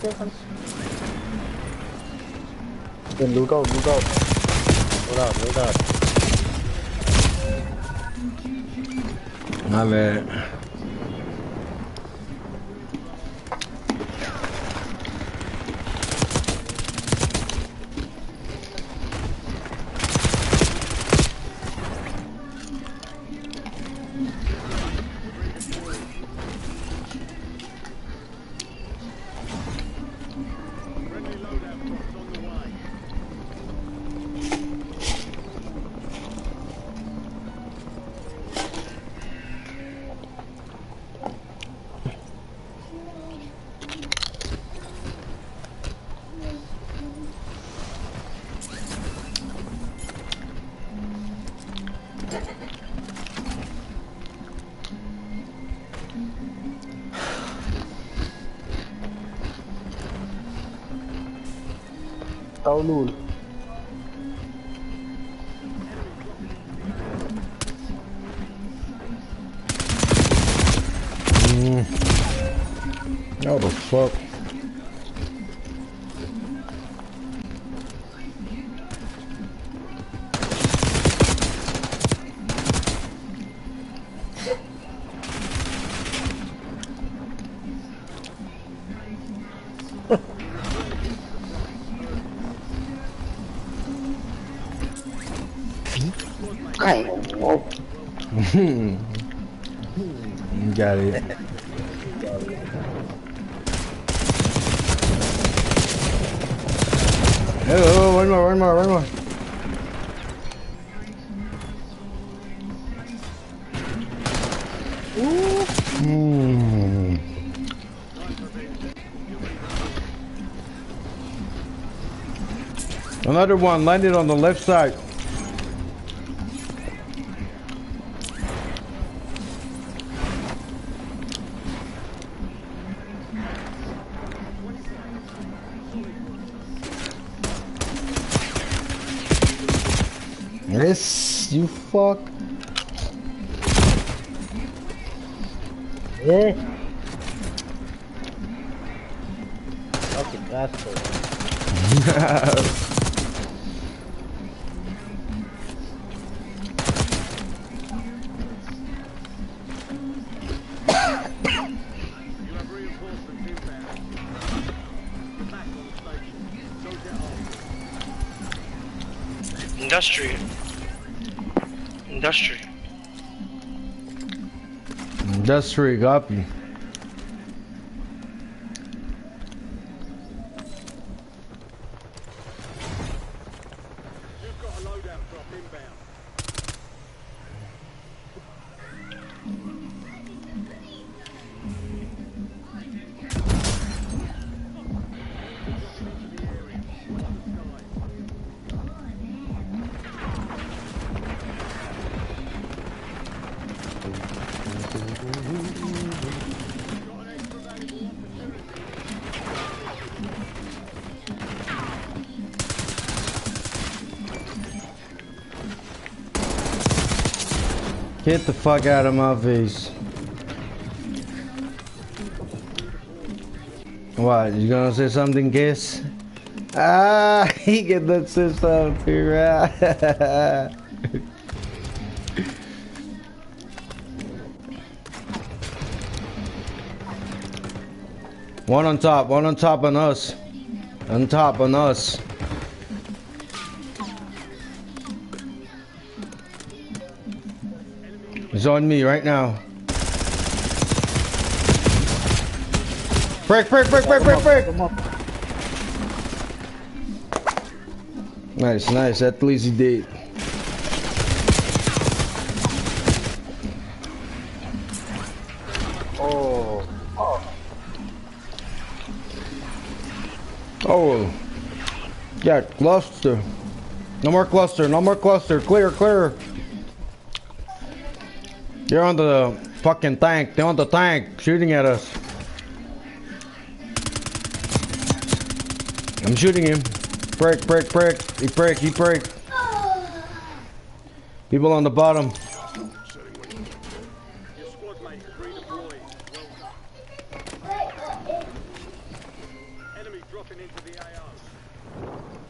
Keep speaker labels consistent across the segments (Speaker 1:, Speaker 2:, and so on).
Speaker 1: seconds.
Speaker 2: Then loot out, loot out.
Speaker 1: Load out, load out.
Speaker 3: My bad.
Speaker 2: Download.
Speaker 3: How the fuck? Got it. Oh, one more, one more, one more. Another one landed on the left side. Yes, you fuck.
Speaker 1: Yeah. Fucking asshole.
Speaker 4: Industry.
Speaker 3: Industry, copy.
Speaker 5: You've got a loadout drop inbound.
Speaker 3: Get the fuck out of my face. What, you gonna say something, Kiss? Ah, he get that say something, right? One on top on us. On top on us. He's on me right now. Break. Nice. At least he did. Oh. Yeah, cluster. No more cluster. Clear. You're on the fucking tank. They're on the tank shooting at us. I'm shooting him. Break. He break. People on the bottom.
Speaker 5: Your squad mate is redeployed. Well done.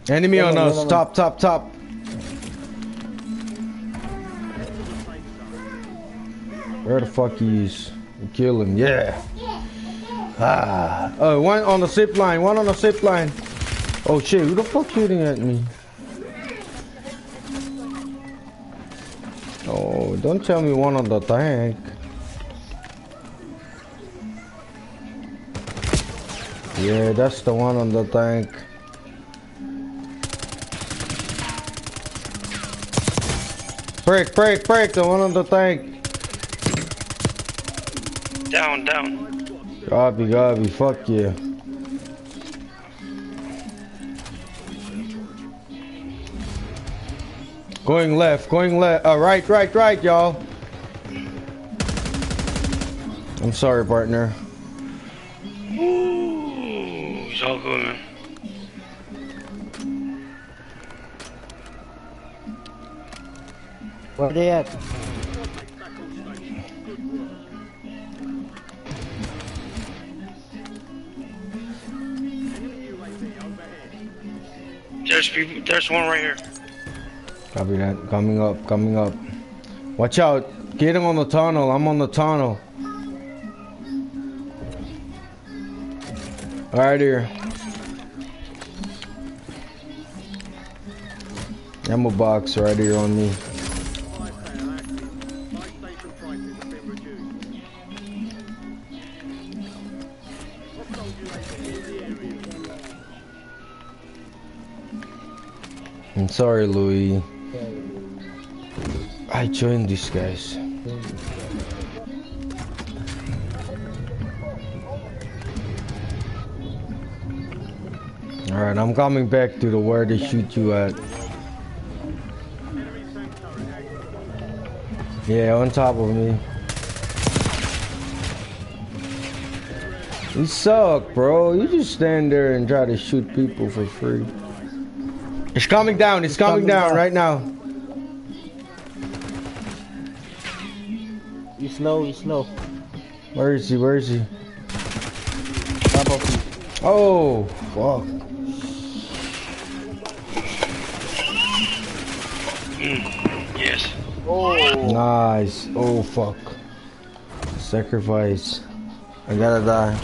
Speaker 3: Enemy on us. Top. Where the fuck he is? We kill him. Yeah. One on the zip line. Oh shit, who the fuck shooting at me? Oh, don't tell me one on the tank. Yeah, that's the one on the tank. Break, the one on the tank.
Speaker 4: Down.
Speaker 3: Gobby, fuck yeah. Going left, right, y'all. I'm sorry, partner.
Speaker 4: Ooh, it's all good, man.
Speaker 1: Where they at?
Speaker 4: There's one right here.
Speaker 3: Copy that. Coming up. Watch out. Get him on the tunnel. I'm on the tunnel. Alright here. Ammo box right here on me. I'm sorry, Louis. I joined these guys. Alright, I'm coming back to the where they shoot you at. Yeah, on top of me. You suck, bro. You just stand there and try to shoot people for free. It's coming down. It's coming down right now.
Speaker 1: He's slow.
Speaker 3: Where is he?
Speaker 1: Top of you.
Speaker 3: Oh, fuck.
Speaker 4: Yes.
Speaker 2: Oh,
Speaker 3: Nice. Oh, fuck. Sacrifice. I gotta die.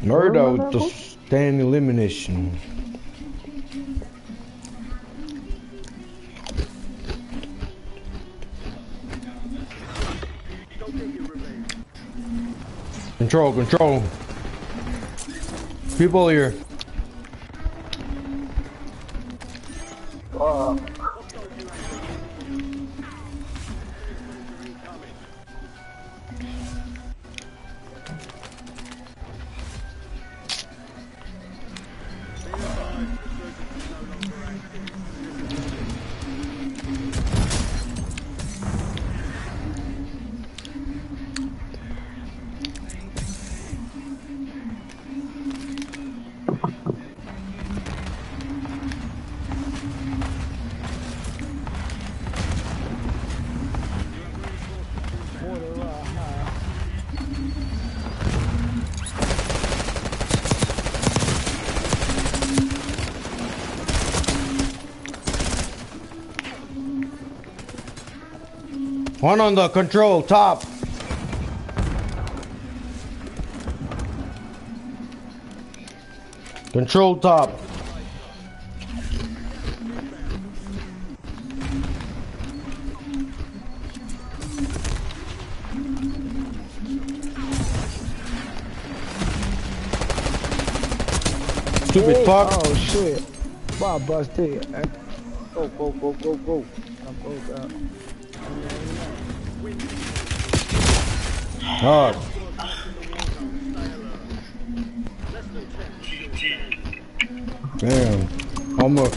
Speaker 3: Murder with the stand elimination. Control. People here. One on the control top. Control top. Stupid fuck.
Speaker 2: oh shit. Wow, busted.
Speaker 1: Go. I'm down.
Speaker 3: Hard. Damn. Almost.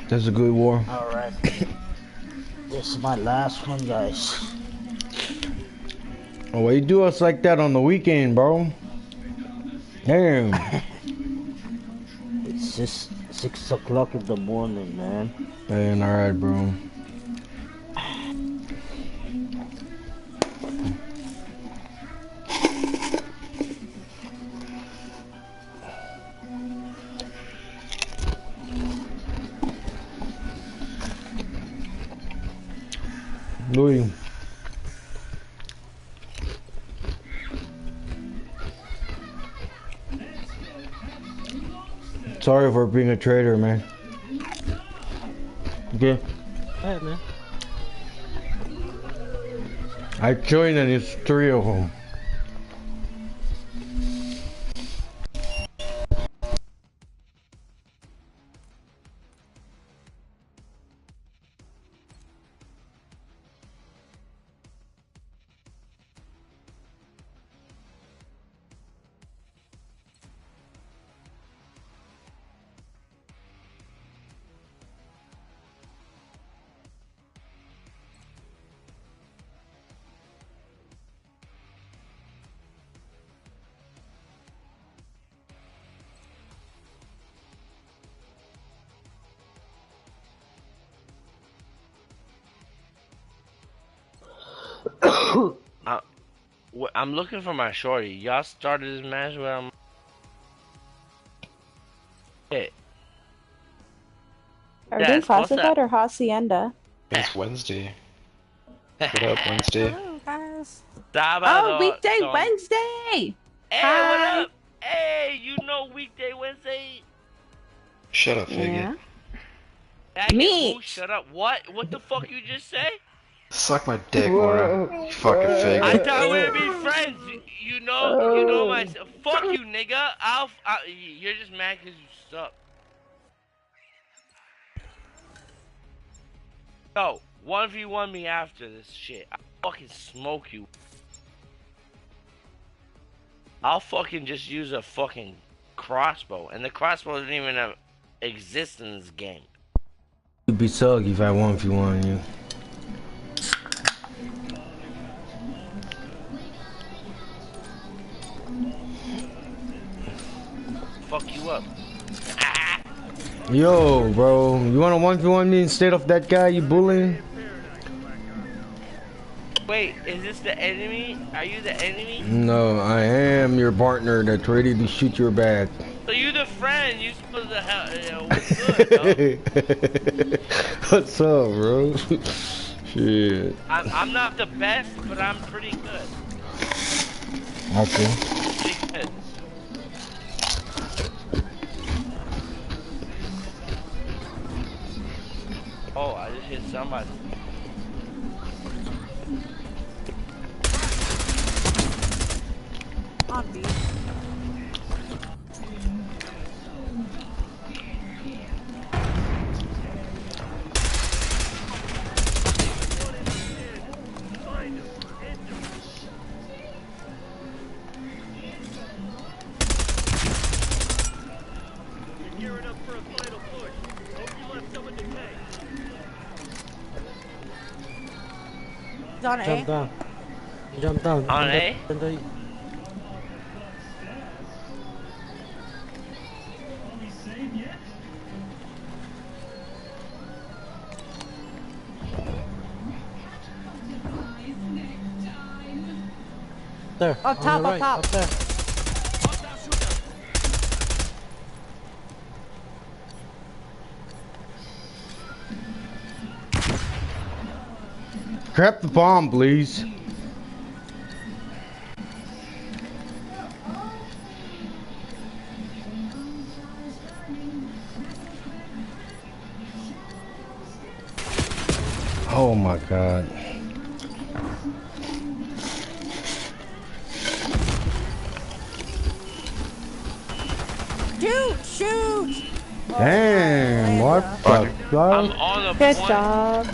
Speaker 3: That's a good war.
Speaker 1: Alright. This is my last one, guys.
Speaker 3: Oh, why you do us like that on the weekend, bro? Damn.
Speaker 1: It's just 6 o'clock in the morning, man.
Speaker 3: Man, alright, bro. Louis. Sorry for being a traitor, man. Okay.
Speaker 1: Alright, man.
Speaker 3: I joined and it's 3 of them.
Speaker 6: I'm looking for my shorty. Y'all started this match where I'm. Hey.
Speaker 7: Are we doing classified or hacienda?
Speaker 8: It's Wednesday. What up, Wednesday?
Speaker 7: Hello, guys.
Speaker 6: Oh,
Speaker 7: weekday Wednesday.
Speaker 6: Hey,
Speaker 7: Hi.
Speaker 6: what up? Hey, you know weekday Wednesday?
Speaker 8: Shut up, faggot.
Speaker 7: Yeah.
Speaker 6: Faggot,
Speaker 7: Me.
Speaker 6: who? Shut up. What? What the fuck you just say?
Speaker 8: Suck my dick, Laura. You fucking
Speaker 6: I
Speaker 8: faggot.
Speaker 6: thought we would be friends. You know my. Fuck you, nigga. You're just mad because you suck. Yo, 1v1 me after this shit. I'll fucking smoke you. I'll fucking just use a fucking crossbow. And the crossbow doesn't even exist in this game.
Speaker 3: You'd be soggy if I 1v1 you.
Speaker 6: Fuck you up.
Speaker 3: Yo, bro, you wanna 1v1 me instead of that guy you bullying?
Speaker 6: Wait, is this the enemy? Are you the enemy?
Speaker 3: No, I am your partner that's ready to shoot your back.
Speaker 6: So you the friend? You supposed to help? What's good, dog?
Speaker 3: What's up, bro? Shit.
Speaker 6: I'm not the best, but I'm pretty good.
Speaker 3: Okay.
Speaker 6: Pretty good. Oh, I just hit somebody.
Speaker 7: On B.
Speaker 5: Gearing up for a final push. Hope you left someone to take.
Speaker 7: He's on A.
Speaker 1: Jump down. Jump down.
Speaker 6: On A?
Speaker 1: There.
Speaker 7: Up
Speaker 1: on
Speaker 7: top,
Speaker 1: your right,
Speaker 7: up top.
Speaker 1: Up there.
Speaker 3: Grab the bomb, please. Oh my god.
Speaker 7: Shoot!
Speaker 3: Damn, what the
Speaker 6: I'm
Speaker 3: fuck?
Speaker 6: on the
Speaker 7: Good
Speaker 6: point.
Speaker 7: job.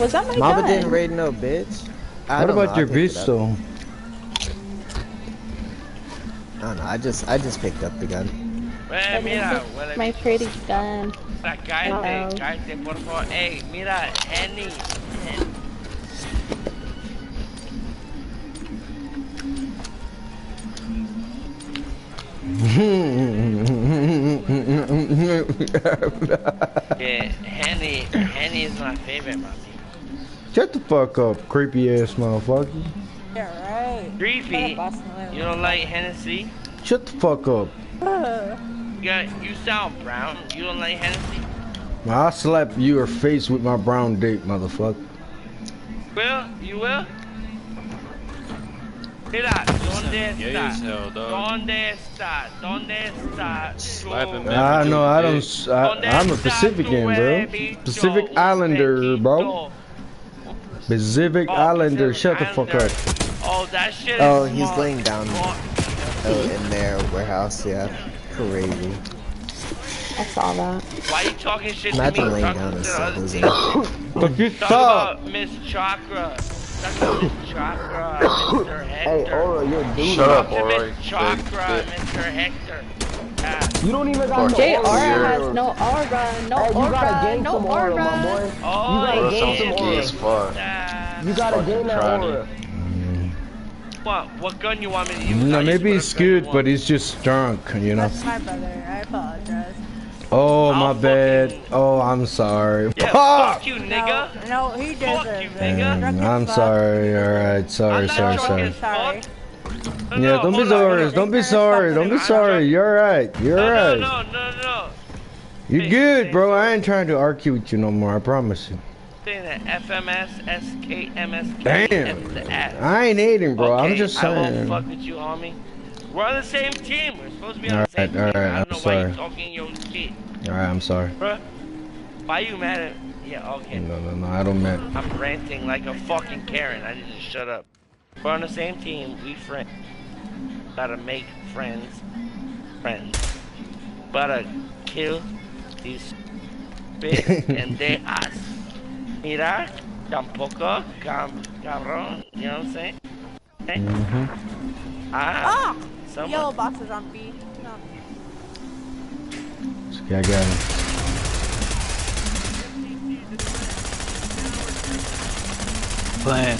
Speaker 7: Was that my
Speaker 9: Mama
Speaker 7: gun?
Speaker 9: didn't raid no bitch. I
Speaker 3: What
Speaker 9: don't
Speaker 3: about
Speaker 9: know,
Speaker 3: your
Speaker 9: I picked
Speaker 3: bitch
Speaker 9: it up.
Speaker 3: though?
Speaker 9: I don't know. I just picked up the gun.
Speaker 6: Hey, mira, huele
Speaker 7: My
Speaker 6: bicho.
Speaker 7: pretty gun.
Speaker 6: Cállate, por favor. Hey, mira, Henny. Yeah, Henny is my favorite, mommy.
Speaker 3: Shut the fuck up, creepy ass motherfucker.
Speaker 7: Yeah, right.
Speaker 6: Creepy. You don't like Hennessy?
Speaker 3: Shut the fuck up.
Speaker 6: You sound brown. You don't like Hennessy?
Speaker 3: I'll slap your face with my brown dick, motherfucker.
Speaker 6: You will? Mira, ¿dónde
Speaker 8: Gay as
Speaker 6: está?
Speaker 8: hell, dog.
Speaker 6: ¿Dónde está?
Speaker 8: Slap him, man.
Speaker 3: I know, I
Speaker 8: Dick.
Speaker 3: don't. I'm a Pacifican, bro. Pacific Islander, bro. Pacific Islander, shut the fuck up.
Speaker 6: Oh, that shit
Speaker 9: Oh,
Speaker 6: is
Speaker 9: he's
Speaker 6: small.
Speaker 9: laying down in their warehouse. Yeah, crazy.
Speaker 7: I saw that.
Speaker 6: Why you talking shit to
Speaker 9: Imagine
Speaker 6: me?
Speaker 9: laying
Speaker 6: Talk
Speaker 9: down
Speaker 6: to
Speaker 9: and
Speaker 6: the
Speaker 9: stuff,
Speaker 6: other
Speaker 9: isn't
Speaker 6: team.
Speaker 9: it?
Speaker 3: But you
Speaker 6: Talk
Speaker 3: suck.
Speaker 6: about Miss Chakra. Talk about Miss Chakra, Mr. Hector.
Speaker 2: Hey, Aura, you're a dude.
Speaker 8: Shut up,
Speaker 6: Talk to
Speaker 8: Aura.
Speaker 6: Miss Chakra, Mr. Hector.
Speaker 2: You don't even got no
Speaker 7: J
Speaker 2: aura.
Speaker 7: Aura has no aura, no
Speaker 2: Hey, you gotta
Speaker 7: aura,
Speaker 2: gain
Speaker 7: no
Speaker 2: some aura, my
Speaker 7: aura.
Speaker 2: boy.
Speaker 6: Oh,
Speaker 2: You gotta
Speaker 8: Bro,
Speaker 2: gain
Speaker 8: sounds
Speaker 2: some
Speaker 8: gay
Speaker 2: aura.
Speaker 8: as fuck.
Speaker 2: You gotta
Speaker 8: Fucking
Speaker 2: gain that
Speaker 8: trying
Speaker 2: aura.
Speaker 6: What gun you want me to use?
Speaker 3: No,
Speaker 6: I'll
Speaker 3: maybe
Speaker 6: use
Speaker 3: he's
Speaker 6: whatever gun you
Speaker 3: good,
Speaker 6: want.
Speaker 3: but he's just drunk, you know.
Speaker 7: That's my brother. I apologize.
Speaker 3: Oh, my
Speaker 6: I'll
Speaker 3: bad.
Speaker 6: fucking-
Speaker 3: Oh, I'm sorry.
Speaker 6: Yeah,
Speaker 3: Fuck!
Speaker 6: fuck you, nigga.
Speaker 7: No, he
Speaker 6: Fuck
Speaker 7: deserves
Speaker 6: you,
Speaker 7: it.
Speaker 6: nigga.
Speaker 3: I'm sorry. Alright, sorry,
Speaker 6: I'm not
Speaker 3: sorry,
Speaker 6: drunk
Speaker 3: sorry.
Speaker 6: as
Speaker 7: Sorry.
Speaker 6: fuck.
Speaker 3: Yeah, don't be sorry. Don't be sorry. Don't be sorry. You're alright. You're alright.
Speaker 6: No.
Speaker 3: You're
Speaker 6: Hey,
Speaker 3: good,
Speaker 6: say
Speaker 3: bro.
Speaker 6: sorry.
Speaker 3: I ain't trying to argue with you no more. I promise you.
Speaker 6: Saying that FMS, SKMSK.
Speaker 3: Damn. I ain't hating, bro. I'm just
Speaker 6: I won't
Speaker 3: saying.
Speaker 6: fuck with you, homie. We're on the same team. We're supposed to be on the same
Speaker 3: Alright,
Speaker 6: team.
Speaker 3: alright,
Speaker 6: I don't know
Speaker 3: I'm
Speaker 6: why
Speaker 3: sorry.
Speaker 6: you're talking your shit,
Speaker 3: Alright, I'm sorry.
Speaker 6: bruh. Why you mad at? Yeah, okay.
Speaker 3: No. I don't mean.
Speaker 6: I'm ranting like a fucking Karen. I need to shut up. We're on the same team. We friends. Gotta make friends. Gotta kill these bitch and they us. Mira, tampoco, cabrón. You know what I'm saying? Okay?
Speaker 7: Ah!
Speaker 6: Someone.
Speaker 7: Yellow box is on B. No.
Speaker 3: Yeah, I got him.
Speaker 1: Plan.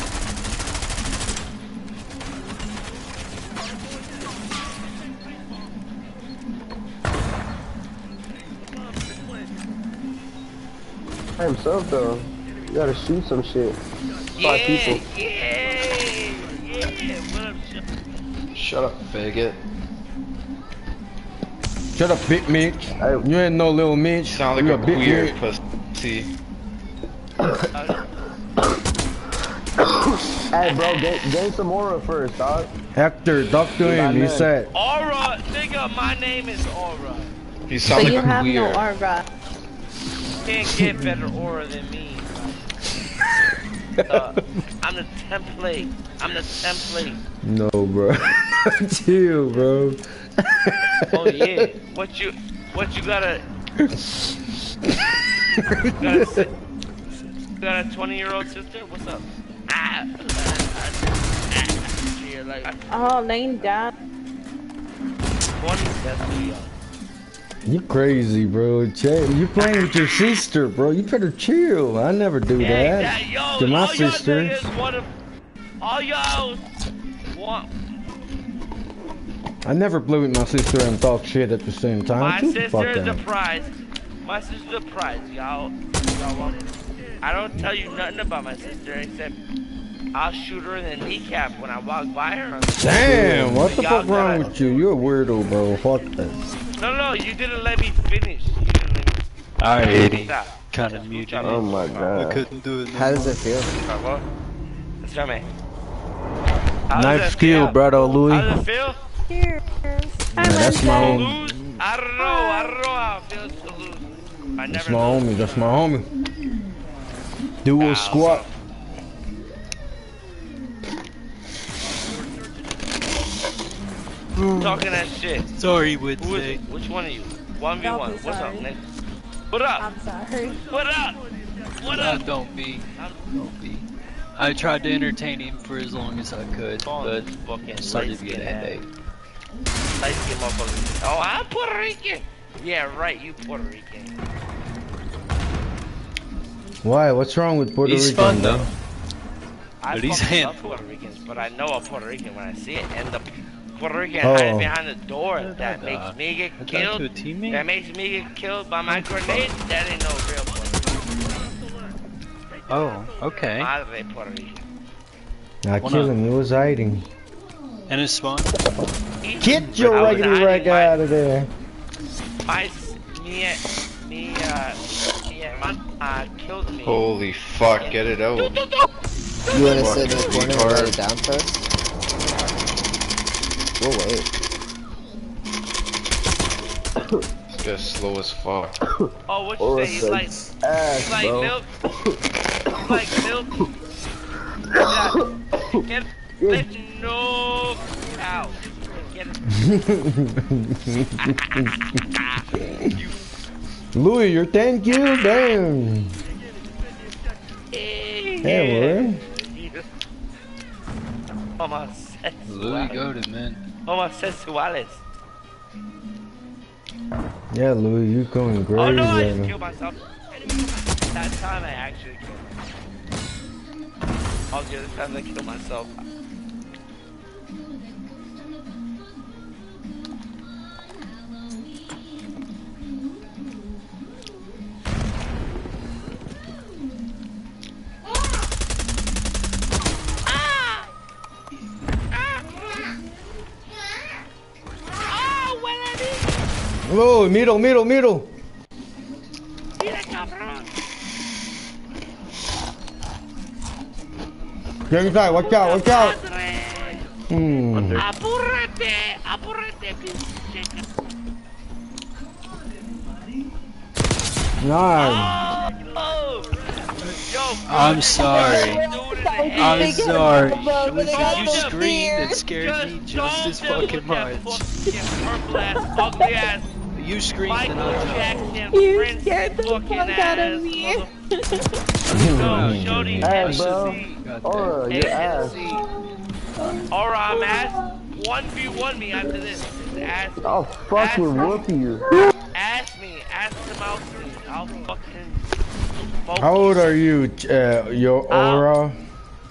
Speaker 2: By himself though. You gotta shoot some shit. Five people.
Speaker 6: Yeah. What up,
Speaker 8: Shut up, faggot.
Speaker 3: Shut up, big Mitch. You ain't no little Mitch.
Speaker 8: Sound
Speaker 3: You
Speaker 8: like a
Speaker 3: big
Speaker 8: queer
Speaker 3: Mitch.
Speaker 8: pussy.
Speaker 2: Hey, bro, gain some aura first, dog.
Speaker 3: Hector, talk to him. He said.
Speaker 6: Aura, nigga, my name is Aura.
Speaker 8: You
Speaker 7: But
Speaker 8: sound
Speaker 7: you
Speaker 8: like a
Speaker 7: have no
Speaker 8: queer.
Speaker 7: aura.
Speaker 6: Can't get better aura than me. I'm the template.
Speaker 3: No, bro. Chill, bro.
Speaker 6: Oh yeah. What you gotta? Got a 20-year-old sister? What's up? You're like
Speaker 7: Oh, laying down.
Speaker 6: 20. That's too young.
Speaker 3: You crazy, bro. Chill. You playing with your sister, bro. You better chill. I never do that.
Speaker 6: Yo,
Speaker 3: To my
Speaker 6: all y'all
Speaker 3: sisters.
Speaker 6: niggas wanna- all y'all want.
Speaker 3: I never blew with my sister and talk shit at the same time.
Speaker 6: My
Speaker 3: Shoot the fuck
Speaker 6: sister is the
Speaker 3: out.
Speaker 6: prize. My sister's the prize, y'all. Want it? I don't tell you nothing about my sister except I'll shoot her in the kneecap when I walk by her.
Speaker 3: Damn, what the
Speaker 6: Y'all
Speaker 3: fuck wrong
Speaker 6: gotta-
Speaker 3: with you? You're a weirdo, bro. Fuck that.
Speaker 6: No, you didn't let me finish. You didn't let me
Speaker 1: I already
Speaker 6: Stop.
Speaker 1: kind of muted it.
Speaker 2: Oh my
Speaker 1: I
Speaker 2: god.
Speaker 1: couldn't do it.
Speaker 9: How does it feel?
Speaker 6: Escúchame.
Speaker 3: Nice skill, brother Louis.
Speaker 6: How does it feel?
Speaker 7: Cheers.
Speaker 3: Yeah, that's my
Speaker 6: To
Speaker 3: homie.
Speaker 6: lose? I don't know how it feels to lose. I
Speaker 3: That's
Speaker 6: never
Speaker 3: my
Speaker 6: lose.
Speaker 3: homie. That's my homie. Dual squat.
Speaker 6: Talking that shit.
Speaker 1: Sorry,
Speaker 6: Who is
Speaker 1: Wednesday.
Speaker 6: it? Which one of you? 1v1.
Speaker 7: Don't be
Speaker 6: What's up,
Speaker 7: sorry.
Speaker 6: Nick? What up?
Speaker 7: I'm sorry.
Speaker 6: What up? What up?
Speaker 10: Don't be. I tried to entertain him for as long as I could, but
Speaker 6: fucking
Speaker 10: started to get a headache.
Speaker 6: Light skin motherfucker. Oh, I'm Puerto Rican. Yeah, right. You Puerto Rican.
Speaker 3: Why? What's wrong with Puerto
Speaker 10: He's
Speaker 3: Rican?
Speaker 10: fun though.
Speaker 6: I
Speaker 10: But he's
Speaker 6: fucking love
Speaker 10: handful.
Speaker 6: Puerto Ricans, but I know a Puerto Rican when I see it, and the Puerto Rican
Speaker 3: Oh.
Speaker 6: hiding behind the door that makes me get
Speaker 10: I
Speaker 6: killed.
Speaker 10: to a teammate?
Speaker 6: That makes me get killed by my grenade. That ain't no real Puerto Rican.
Speaker 10: Oh, okay.
Speaker 6: Madre Puerto Rican.
Speaker 3: I killed him. He was hiding.
Speaker 10: And his spawn?
Speaker 3: Get your
Speaker 6: I was
Speaker 3: raggedy
Speaker 6: hiding
Speaker 3: rag out of there.
Speaker 6: Killed me.
Speaker 8: Holy fuck, get it out.
Speaker 9: You wanna
Speaker 8: Fuck,
Speaker 9: sit in the corner and
Speaker 8: retard.
Speaker 9: write it down first? We'll wait.
Speaker 8: This guy's slow as fuck.
Speaker 6: Oh, what you say? He's like milk. He's like milk. Yeah. Get no cow. Get
Speaker 3: Louis, you're 10 kills? Damn. Hey, word.
Speaker 10: Louis goated, man.
Speaker 6: Homosexuales.
Speaker 3: Yeah, Louis, you going crazy.
Speaker 6: Oh no, I
Speaker 3: right
Speaker 6: just
Speaker 3: now.
Speaker 6: killed myself. That time I actually killed myself. All the other times I killed myself.
Speaker 3: Whoa, middle. Get inside, watch out.
Speaker 6: Apúrate, pinche.
Speaker 3: Nice.
Speaker 6: Oh, yo,
Speaker 10: I'm sorry. I'm sorry.
Speaker 7: Got
Speaker 10: You
Speaker 7: the
Speaker 10: screamed
Speaker 7: fear.
Speaker 10: and scared me just as fucking much.
Speaker 6: Purple ass, ugly ass,
Speaker 10: You screamed and
Speaker 6: Michael
Speaker 10: I
Speaker 6: Jackson,
Speaker 7: You
Speaker 6: Prince
Speaker 7: scared the
Speaker 6: fucking
Speaker 7: fuck out of
Speaker 6: ass,
Speaker 7: me.
Speaker 6: No, Shorty,
Speaker 2: Hey, bro.
Speaker 10: got
Speaker 2: Aura, your ass.
Speaker 6: Aura, I'm ass. 1v1 me after this. Ask,
Speaker 2: I'll fucking whoop you.
Speaker 6: ask me, ask him out. I'll fucking.
Speaker 3: How old are you, your Aura?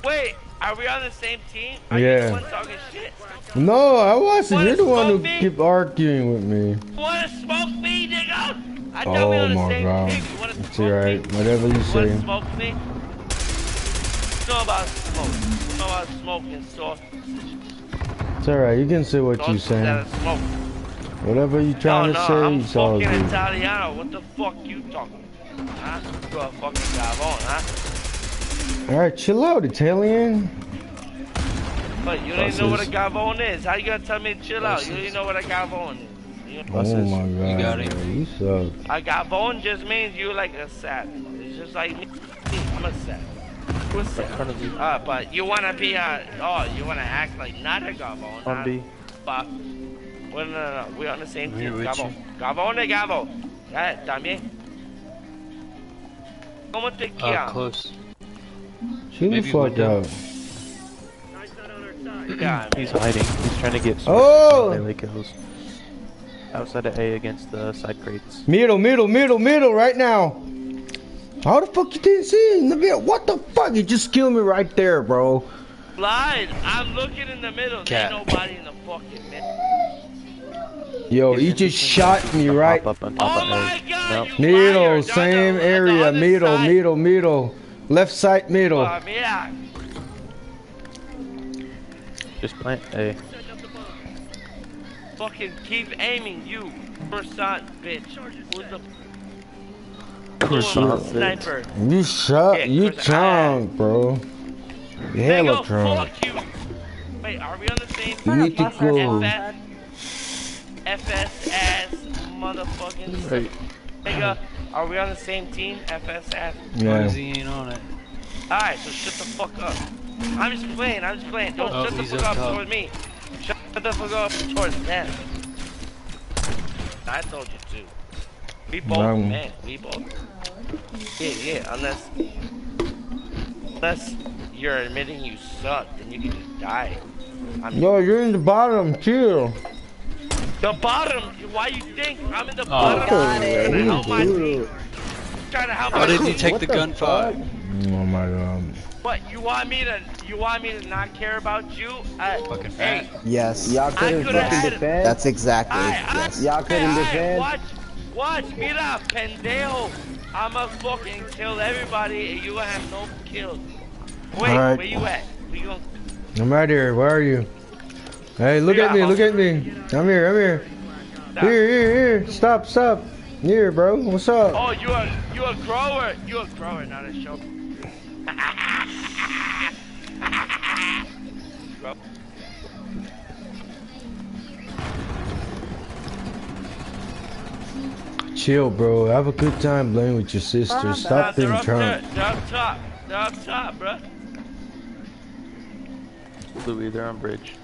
Speaker 6: Wait, are we on the same team? Are
Speaker 3: Yeah.
Speaker 6: you the one talking shit?
Speaker 3: No, I wasn't.
Speaker 6: Wanna
Speaker 3: You're the one who
Speaker 6: smoke me?
Speaker 3: keep arguing with me.
Speaker 6: You wanna smoke me, nigga? I thought we
Speaker 3: Oh
Speaker 6: on the
Speaker 3: my
Speaker 6: same
Speaker 3: god.
Speaker 6: team. You wanna
Speaker 3: It's
Speaker 6: smoke
Speaker 3: alright.
Speaker 6: me?
Speaker 3: Whatever you
Speaker 6: You wanna
Speaker 3: say.
Speaker 6: smoke me? Know about smoke. Know about smoking sauce.
Speaker 3: It's alright. You can say what you
Speaker 6: Sauce
Speaker 3: saying.
Speaker 6: instead of smoke.
Speaker 3: Whatever you trying to say,
Speaker 6: I'm
Speaker 3: it's all
Speaker 6: fucking
Speaker 3: good.
Speaker 6: Italiano. What the fuck you talking? Huh? You a fucking gavon, huh?
Speaker 3: Alright, chill out, Italian.
Speaker 6: But you don't even know what a
Speaker 3: Buses.
Speaker 6: gavon is. How you gonna tell me to chill out? You don't even know what a gavon is. You
Speaker 3: Oh my god.
Speaker 10: You got it.
Speaker 3: bro, you suck.
Speaker 6: A gavon just means you like a savage. It's just like me. I'm a savage. What's that? But you wanna be you wanna act like not a gavon.
Speaker 11: On B.
Speaker 6: But, well, no. We're on the same
Speaker 10: Here
Speaker 6: team.
Speaker 10: with
Speaker 6: Gavon. Gavon de Gavo. También. ¿Cómo te quedas?
Speaker 10: close.
Speaker 3: Chill the
Speaker 10: Maybe
Speaker 3: fuck
Speaker 10: window.
Speaker 3: out.
Speaker 6: Yeah,
Speaker 11: He's hiding. He's trying to get
Speaker 3: Oh!
Speaker 11: melee kills. Outside of A against the side crates.
Speaker 3: Middle, right now. How the fuck you didn't see in the middle? What the fuck? You just killed me right there, bro.
Speaker 6: Lied. I'm looking in the middle.
Speaker 10: Cat.
Speaker 6: There's nobody in the fucking middle.
Speaker 3: Yo, he just shot me right.
Speaker 11: Pop up on top
Speaker 6: Oh
Speaker 11: of
Speaker 6: my
Speaker 11: A.
Speaker 6: god,
Speaker 11: Nope.
Speaker 6: you liar.
Speaker 3: Middle,
Speaker 6: No,
Speaker 3: same
Speaker 6: no,
Speaker 3: area.
Speaker 6: the other side.
Speaker 3: Middle. Left side, middle.
Speaker 6: Mira.
Speaker 11: Just plant A.
Speaker 6: Fucking keep aiming, you croissant bitch. Who's the
Speaker 11: Croissant
Speaker 6: sniper?
Speaker 3: You shot.
Speaker 6: Yeah,
Speaker 3: You
Speaker 6: croissant.
Speaker 3: drunk, bro. You hella
Speaker 6: Nigga,
Speaker 3: drunk.
Speaker 6: fuck you. Wait, are we on the same
Speaker 3: You need to go.
Speaker 6: FS ass motherfucking
Speaker 11: Right.
Speaker 6: nigga. Are we on the same team? FS ass.
Speaker 3: Yeah.
Speaker 10: He ain't on it.
Speaker 6: Alright, so shut the fuck up. I'm just playing. Don't
Speaker 10: Oh,
Speaker 6: shut the
Speaker 10: he's
Speaker 6: fuck
Speaker 10: up
Speaker 6: up
Speaker 10: top.
Speaker 6: towards me. Shut the fuck up towards them. I told you to. We both, man. We both. Yeah. Unless you're admitting you suck, then you can just die.
Speaker 3: Yo, you're in the bottom. Chill.
Speaker 6: The bottom? Why you think I'm in the bottom?
Speaker 7: Got it.
Speaker 6: Trying to help my team. Trying to help
Speaker 10: Why
Speaker 6: my
Speaker 10: didn't you
Speaker 6: team.
Speaker 10: take the gunfight?
Speaker 3: Oh my god.
Speaker 6: What? You want me to not care about you?
Speaker 10: Fucking
Speaker 6: Hey,
Speaker 10: fat.
Speaker 9: Yes.
Speaker 2: Y'all couldn't
Speaker 6: coulda
Speaker 2: fucking
Speaker 6: had-
Speaker 2: defend.
Speaker 9: That's exactly it. Yes.
Speaker 2: Y'all couldn't defend.
Speaker 6: Watch, mira, pendejo. I'ma fucking kill everybody and you will have no kills. Wait,
Speaker 3: Alright.
Speaker 6: where you at? We gon'
Speaker 3: I'm right here. Where are you? Hey, look at me. Look at me. I'm here. Here. Stop. Here, bro. What's up?
Speaker 6: Oh, you a grower. You a grower, not a show.
Speaker 3: Chill, bro. Have a good time playing with your sister. Stop being drunk.
Speaker 6: They're up top, bro.
Speaker 11: Louis, they're on bridge.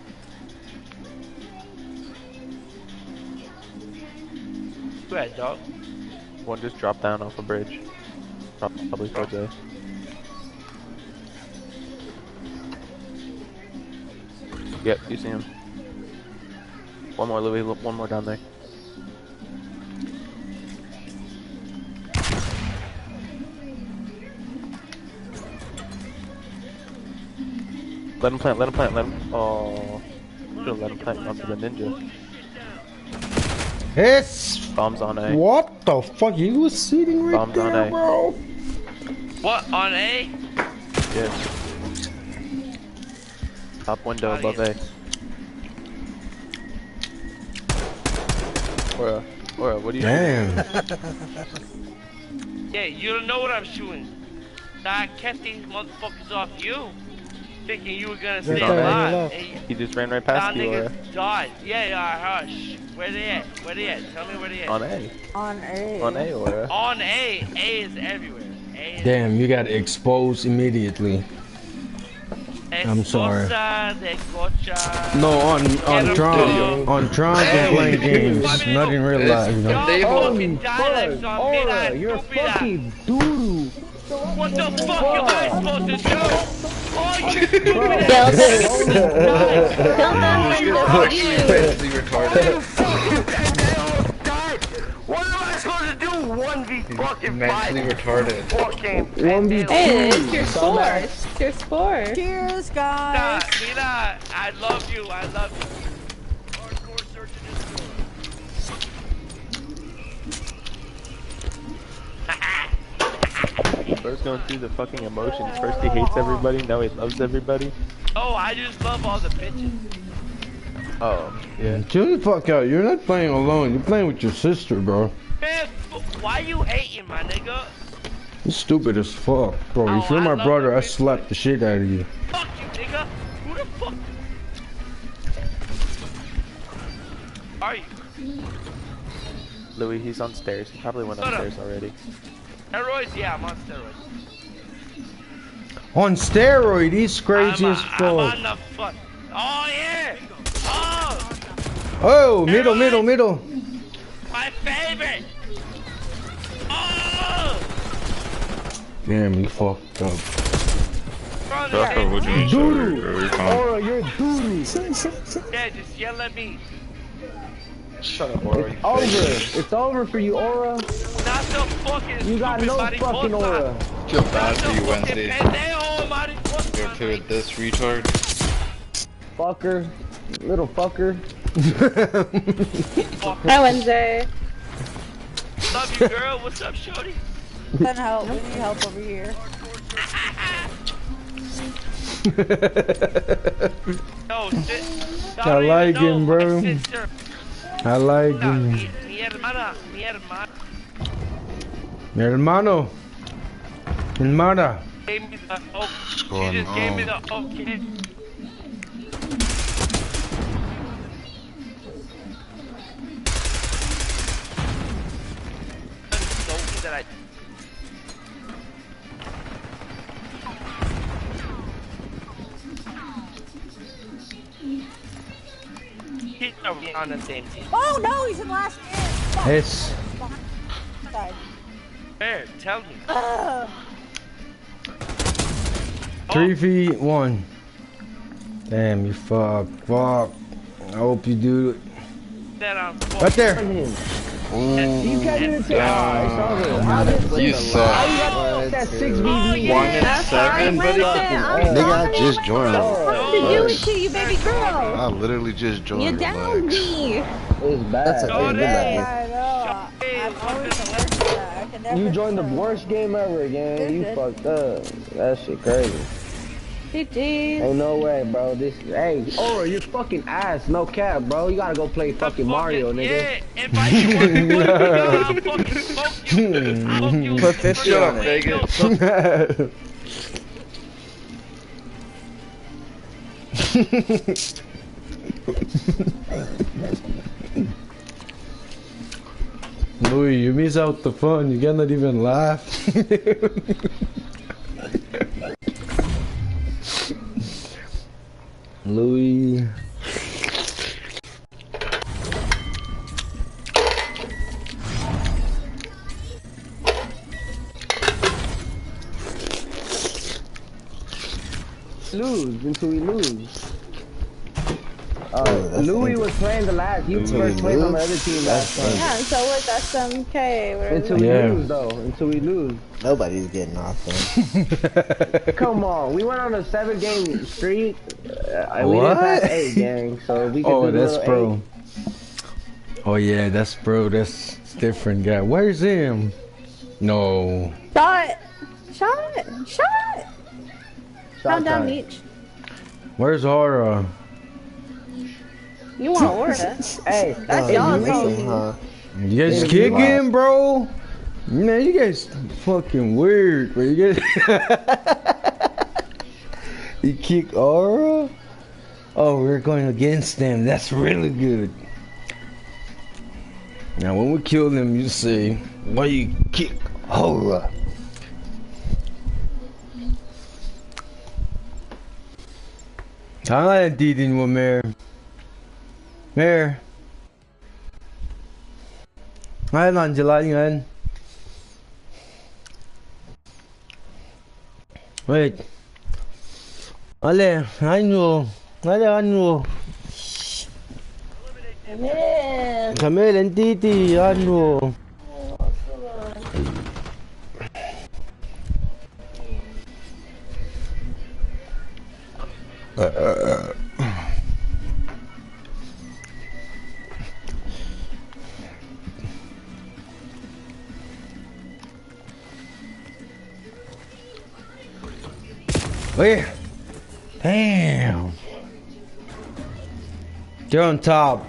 Speaker 6: Go ahead, dog.
Speaker 11: One just dropped down off a bridge. Probably towards A. Yep, you see him. One more, Louis. One more down there. Let him plant. Oh. Should've let him plant onto the ninja.
Speaker 3: Yes!
Speaker 11: Bombs on A.
Speaker 3: What the fuck? He was sitting right
Speaker 11: Bombs on
Speaker 3: there,
Speaker 11: A.
Speaker 3: bro.
Speaker 6: What, on A?
Speaker 11: Yeah. Top window above A. Aura, what are you
Speaker 3: Damn.
Speaker 6: Yeah, you don't know what I'm shooting. I kept these motherfuckers off you. Thinking you were gonna stay alive.
Speaker 11: He just ran right past you, Aura.
Speaker 6: Niggas died. Yeah, hush. Where they at? Tell me where they at.
Speaker 11: On A.
Speaker 7: On A.
Speaker 11: On A, Aura.
Speaker 6: On A. A is everywhere.
Speaker 3: Damn, you got exposed immediately. I'm sorry. No, on Tron. On Tron, I'm playing games. Not in real life, you know.
Speaker 2: Holy fuck, Aura, you're fucking doo-doo.
Speaker 6: What the fuck am I supposed to do? Oh, you stupid
Speaker 7: Kill them.
Speaker 8: Mentally retarded.
Speaker 6: What am I supposed to do? 1v fucking 5.
Speaker 8: Mentally retarded.
Speaker 6: Fucking
Speaker 2: 1v2.
Speaker 7: Hey, it's your score. It's your score. Cheers, guys.
Speaker 6: Mira, I love you.
Speaker 11: Bro's going through the fucking emotions. First he hates everybody, now he loves everybody.
Speaker 6: Oh, I just love all the bitches.
Speaker 11: Oh, yeah.
Speaker 3: Chill the fuck out. You're not playing alone. You're playing with your sister, bro.
Speaker 6: Man, why you hating, my nigga?
Speaker 3: You're stupid as fuck, bro. If you're my brother, I slapped the shit out of you.
Speaker 6: Fuck you, nigga. Who the fuck are you?
Speaker 11: Louis, he's on stairs. He probably went upstairs already.
Speaker 6: Steroids? Yeah, I'm on steroids.
Speaker 3: On steroid, he's crazy as fuck.
Speaker 6: I'm on the fuck. Oh, yeah.
Speaker 3: Oh, middle.
Speaker 6: My favorite. Oh.
Speaker 3: Damn, you fucked up.
Speaker 2: Doo-doo. Aura, you're doo-doo.
Speaker 6: Yeah, just yell at me.
Speaker 8: Shut up, Aura.
Speaker 2: It's over for you, Aura.
Speaker 6: Not so fucking
Speaker 2: You got no fucking aura.
Speaker 8: Feel bad for you, Wednesday. You're okay with this retard?
Speaker 2: Fucker. Little fucker.
Speaker 7: Hi, Wednesday.
Speaker 6: Love you, girl. What's up, shorty?
Speaker 7: Send help. We need help over here.
Speaker 6: No,
Speaker 3: I like him, bro. I like him.
Speaker 6: Mi hermana.
Speaker 3: Mi hermano. Hermana.
Speaker 6: Gave me the she just gave me the okay. That I on the same team.
Speaker 7: Oh no, he's in last hit.
Speaker 3: It's
Speaker 6: Where? Tell me.
Speaker 3: 3v1. Damn, you fuck. Fuck. I hope you do it.
Speaker 6: That on
Speaker 3: Right there.
Speaker 2: You can't even tell.
Speaker 8: You suck.
Speaker 2: That 6v1
Speaker 8: and 7, buddy.
Speaker 9: Nigga, I just joined.
Speaker 7: To do it to you, baby girl.
Speaker 12: I literally just joined.
Speaker 7: You downed me.
Speaker 2: It's bad.
Speaker 9: That's a good
Speaker 7: I know. I'm always the worst at that. I can never
Speaker 2: You joined the worst game ever, gang. You fucked up. That shit crazy.
Speaker 7: GG's.
Speaker 2: Ain't no way, bro. Hey, oh, you're fucking ass. No cap, bro. You gotta go play fucking Mario, nigga.
Speaker 6: Yeah, invite you one. I'll fucking smoke you.
Speaker 9: Put this shit on it.
Speaker 3: Louis, you miss out the fun. You cannot even laugh. Louis.
Speaker 2: Lose until we lose. Louis was playing the last. He first played on the other team last time.
Speaker 7: Yeah, so was SMK.
Speaker 2: Until we lose, though. Until we lose.
Speaker 9: Nobody's getting off then.
Speaker 2: Come on, we went on a 7-game streak. We
Speaker 3: What?
Speaker 2: didn't pass 8, gang. So we can do
Speaker 3: That's
Speaker 2: the
Speaker 3: bro.
Speaker 2: 8.
Speaker 3: Oh yeah, that's bro. That's different guy. Where's him? No.
Speaker 7: Shot. Down,
Speaker 2: time.
Speaker 7: Meech.
Speaker 3: Where's Aura?
Speaker 7: You want Aura?
Speaker 2: Hey,
Speaker 7: That's y'all's fault.
Speaker 3: You guys kicking, bro? Man, you guys fucking weird, bro. You guys. You kick Aura? Oh, we're going against them. That's really good. Now, when we kill them, you say, why you kick Aura? Thailand din mo, Mayor. Mayor. Ngayon, Angela, ngayon. Wait. Ale, ano? Camille and Titi, ano? Wait. Damn. They're on top.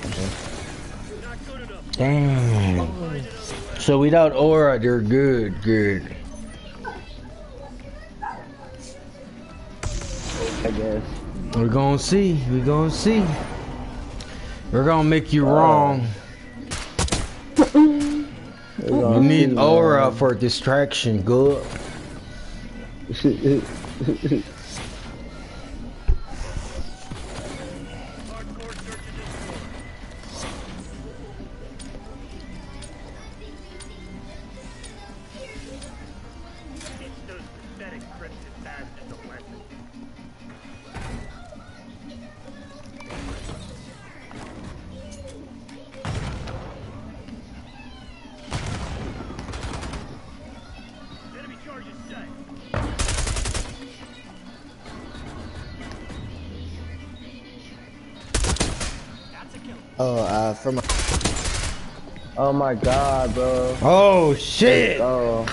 Speaker 3: Damn. So without aura, they're good.
Speaker 2: I guess.
Speaker 3: We're gonna see. We're gonna make you wrong. You need aura for distraction. Good.
Speaker 9: From.
Speaker 2: Oh my god, bro.
Speaker 3: Oh shit!
Speaker 2: Oh.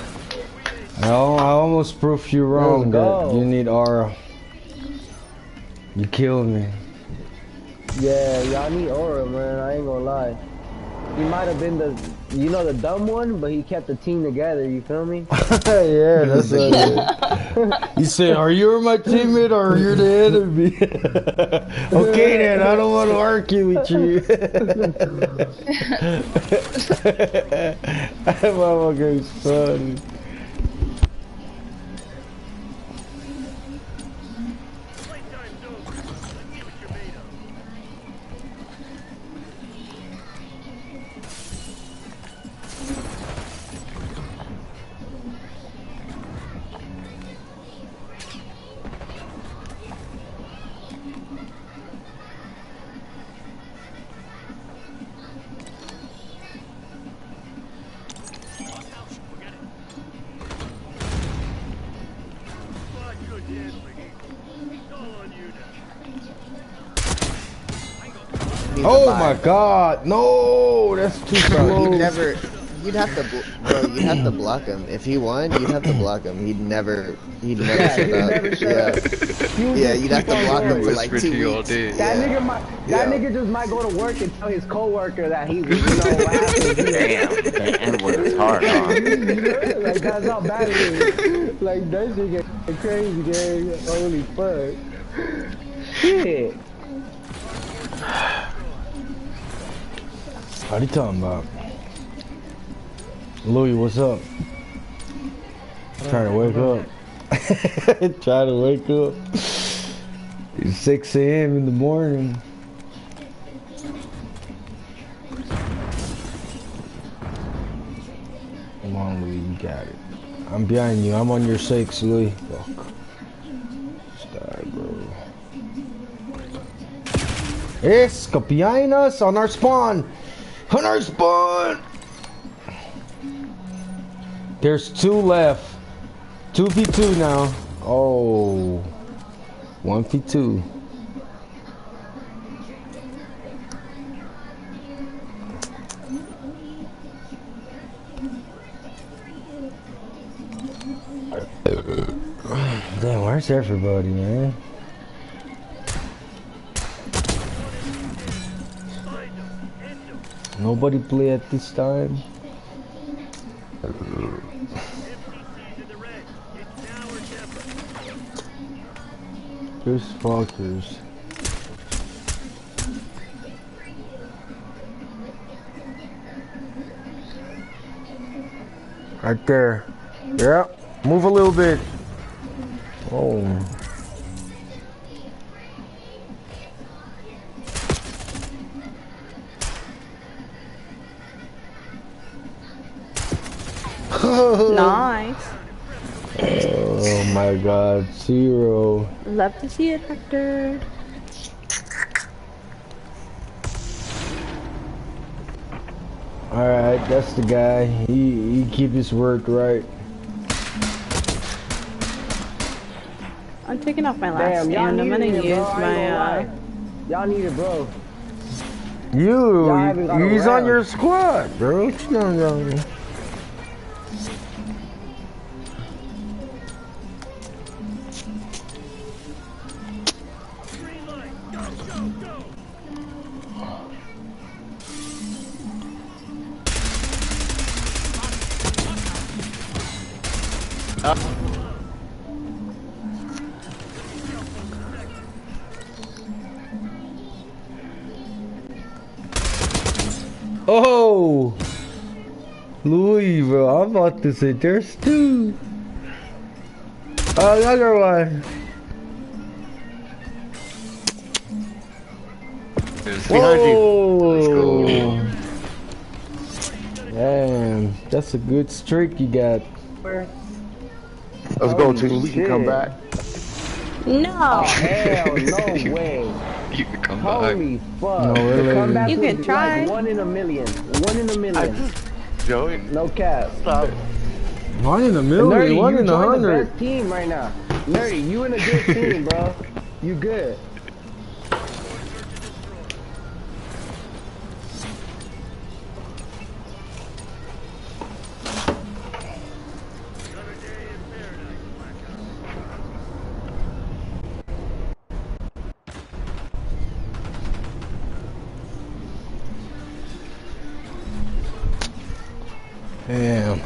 Speaker 3: I almost proved you wrong that you need aura. You killed me.
Speaker 2: Yeah, y'all need aura, man. I ain't gonna lie. He might have been the dumb one, but he kept the team together. You feel me?
Speaker 3: Yeah, that's what it is. He said, "Are you my teammate or you're the enemy?" Okay, then I don't want to argue with you. That motherfucker's funny. Oh my God! No, that's too
Speaker 9: Bro,
Speaker 3: close.
Speaker 9: you'd have to, bro, you'd have to block him. If he won, you'd have to block him. He'd never shut up. Yeah, you'd have to block him for like 2 weeks.
Speaker 2: That nigga just might go to work and tell his coworker that he, laughing.
Speaker 11: Damn, the N-word is hard, huh?
Speaker 2: Like, that's how bad it is. Like, that shit get crazy, gang. Holy fuck. Shit.
Speaker 3: What are you talking about? Louis, what's up? Trying to wake up. Trying to wake up. It's 6 a.m. in the morning. Come on, Louis, you got it. I'm behind you. I'm on your 6, Louis. Fuck. Stop, bro. Yes, behind us on our spawn. On our spawn. There's 2 left. 2v2 now. Oh. 1v2. Damn, where's everybody, man? Nobody play at this time. There's fuckers. Right there. Yeah. Move a little bit. Oh.
Speaker 7: Nice.
Speaker 3: Oh my God, 0.
Speaker 7: Love to see it, Hector.
Speaker 3: Alright, that's the guy. He keep his word right.
Speaker 7: I'm taking off my last stand. I'm gonna use my
Speaker 2: Y'all need it, bro.
Speaker 3: He's on your squad, bro. What you doing? Oh, Louis, bro, I'm about to say there's 2. Another one.
Speaker 8: It's behind you.
Speaker 3: Damn, that's a good streak you got.
Speaker 12: Let's go, team. We can come back.
Speaker 7: No.
Speaker 2: Oh, hell no way.
Speaker 8: You can come
Speaker 2: Holy
Speaker 8: back.
Speaker 2: fuck.
Speaker 3: No, really.
Speaker 2: Comeback
Speaker 7: You can try.
Speaker 2: Like 1 in a million. 1 in a million.
Speaker 12: Joey.
Speaker 2: No cap.
Speaker 12: Stop.
Speaker 3: 1 in a million,
Speaker 2: Nerdy,
Speaker 3: 1 in
Speaker 2: you joined
Speaker 3: 100.
Speaker 2: the best team right now. Nerdy, you in a good team, bro. You good.
Speaker 3: Damn.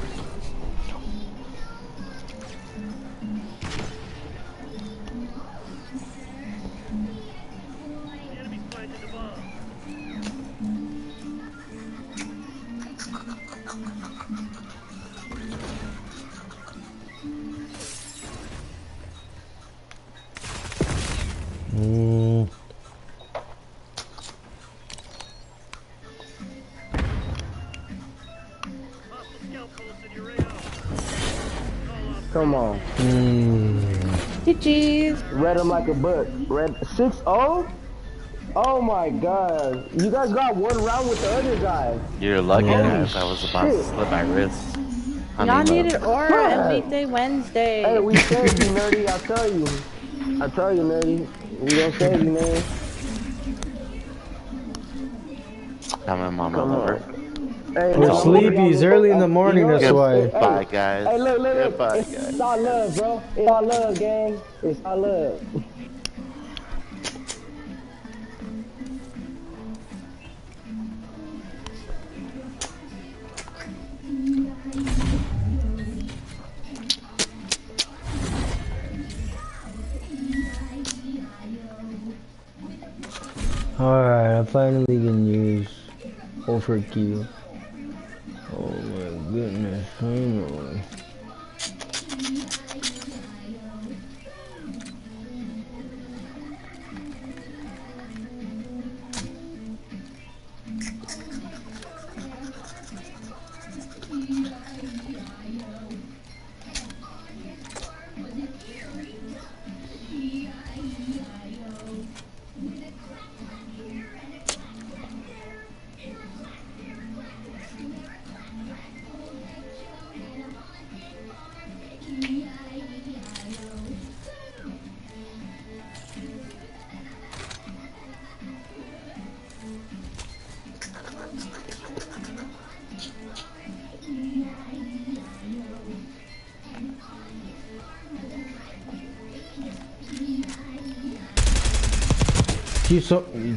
Speaker 2: Come on.
Speaker 7: GG's.
Speaker 2: Read him like a book. Read 6-0? Oh my god. You guys got 1 round with the other guy.
Speaker 11: You're lucky,
Speaker 2: Holy
Speaker 11: guys. I was about to slip my wrist.
Speaker 7: Y'all needed Aura and Weekday Wednesday.
Speaker 2: Hey, we saved you, Nerdy. I'll tell you, Nerdy. We gonna save you, man.
Speaker 12: I'm in my
Speaker 2: Come
Speaker 12: lover.
Speaker 2: on. Hey,
Speaker 3: We're
Speaker 2: man, I'm gonna give
Speaker 3: sleepy.
Speaker 2: y'all a
Speaker 3: It's
Speaker 2: little
Speaker 3: early in the
Speaker 2: you
Speaker 3: morning,
Speaker 2: know
Speaker 3: that's
Speaker 2: what?
Speaker 3: why.
Speaker 12: Goodbye,
Speaker 2: Hey,
Speaker 12: guys.
Speaker 2: hey, look.
Speaker 12: Goodbye,
Speaker 2: It's
Speaker 12: guys.
Speaker 2: all love, bro. It's all love, gang. It's all love.
Speaker 3: Alright, I finally can use overkill. Oh my goodness, finally.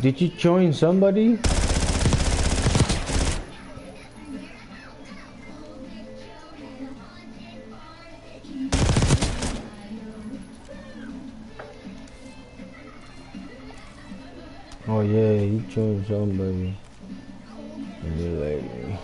Speaker 3: Did you join somebody? Oh yeah, you joined somebody. And you like me.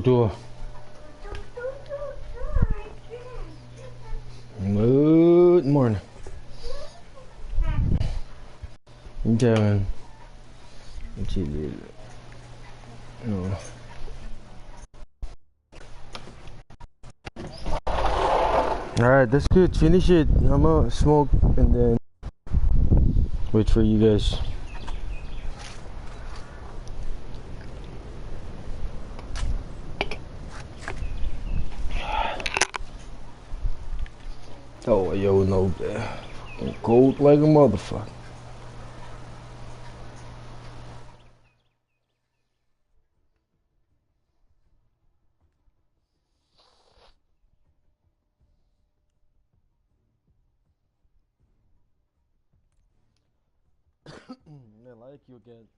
Speaker 3: Do. Good morning. I'm telling. What you did? No. Alright, that's good. Finish it. I'm gonna smoke and then wait for you guys. Oh, yo, no. Cold like a motherfucker. I like you again.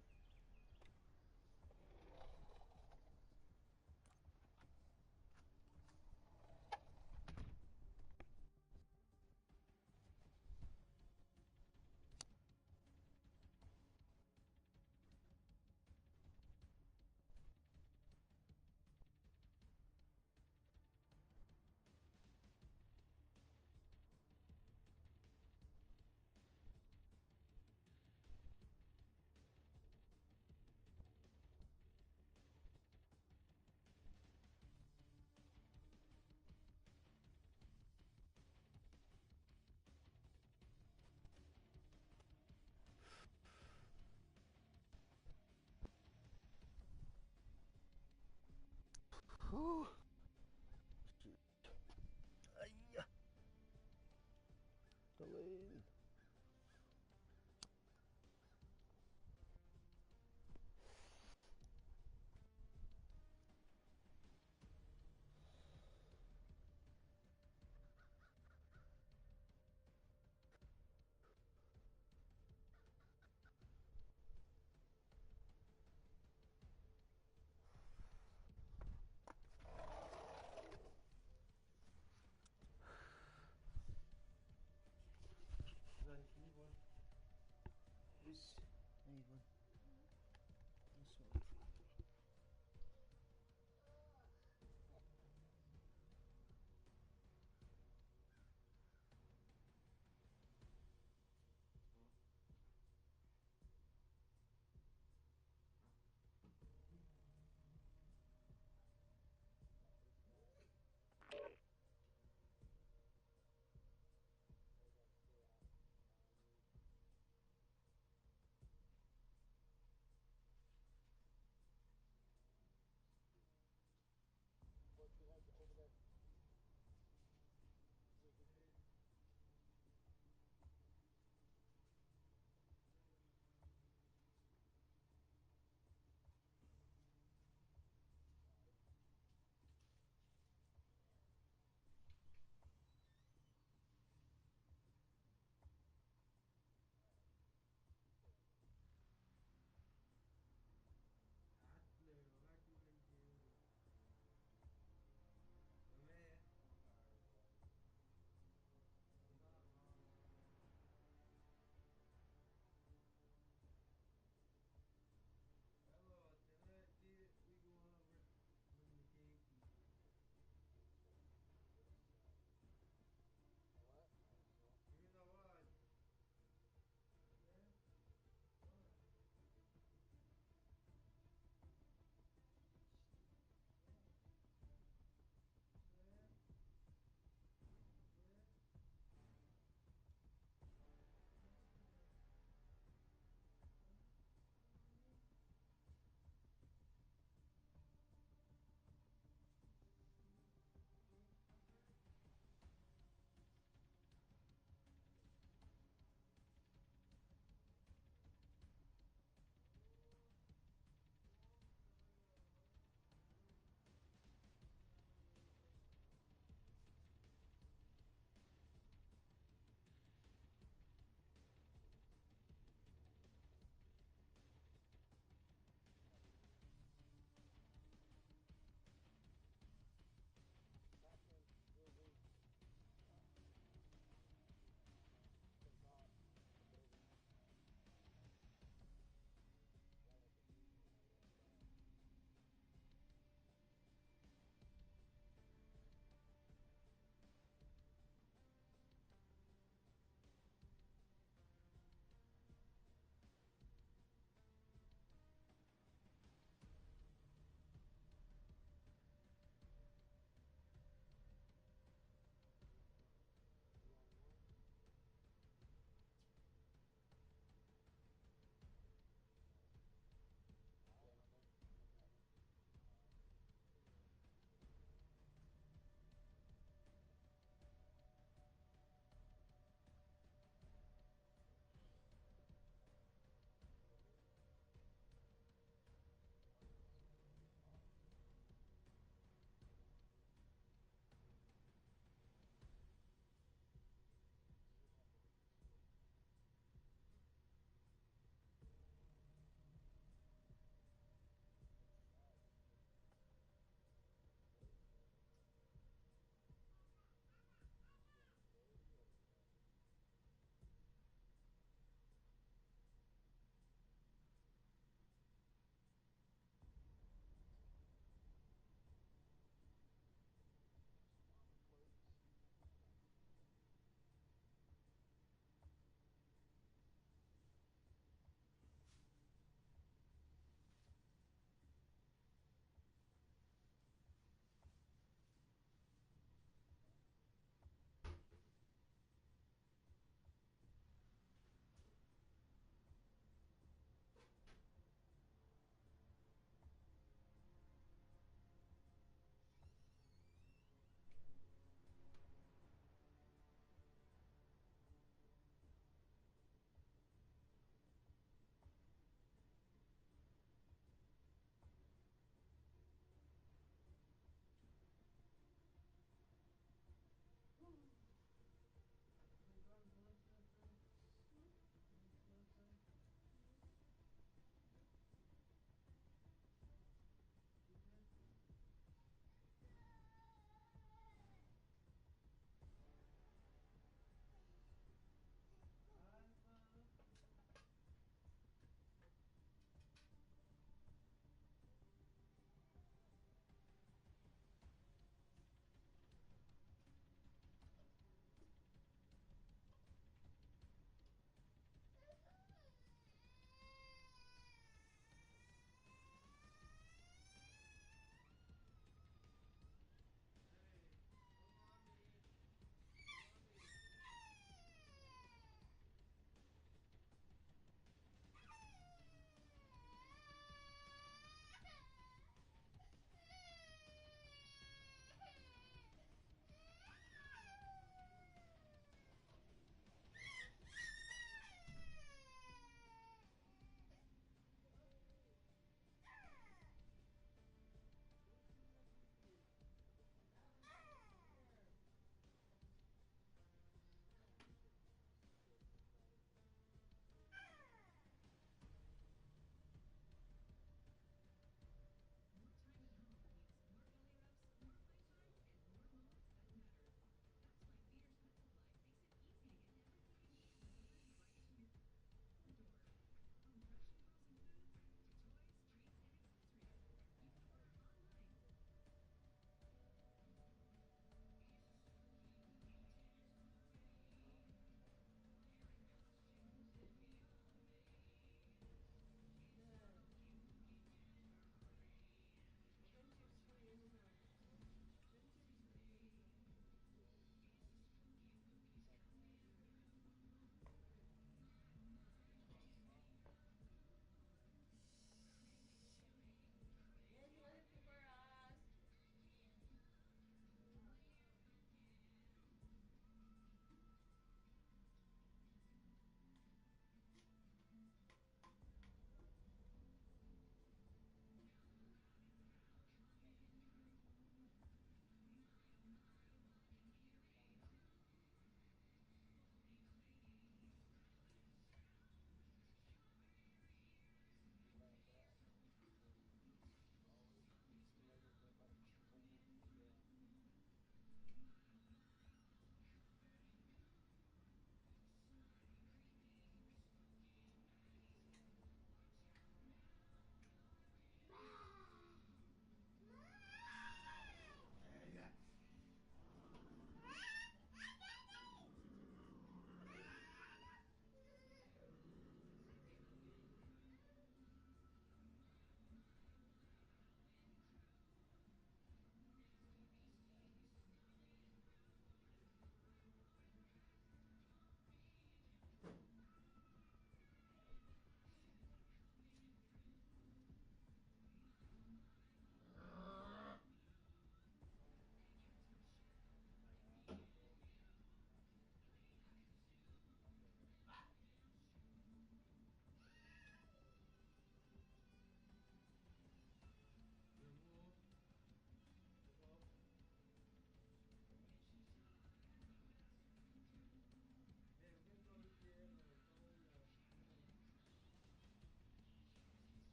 Speaker 1: even. This one.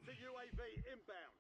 Speaker 5: Counter UAV inbound.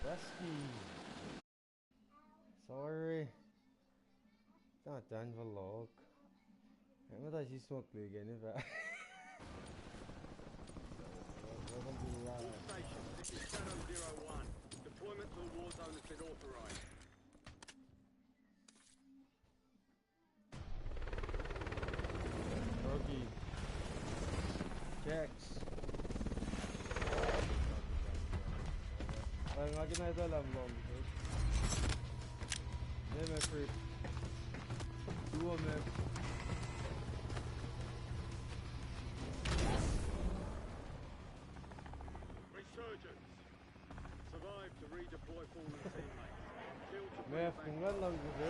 Speaker 3: Rescue. Sorry. Not done for log. I'm not actually smoking again, if I.
Speaker 5: Station, this is Shadow 01. Deployment to the war zone has been authorized.
Speaker 3: Rookie. Checks. Ay, nga ginahita lang long. Name effort. Do a map.
Speaker 5: Resurgence. Survive to redeploy fallen teammates. Kill to bring
Speaker 3: Mef,
Speaker 5: back.
Speaker 3: kung nga lang gusto.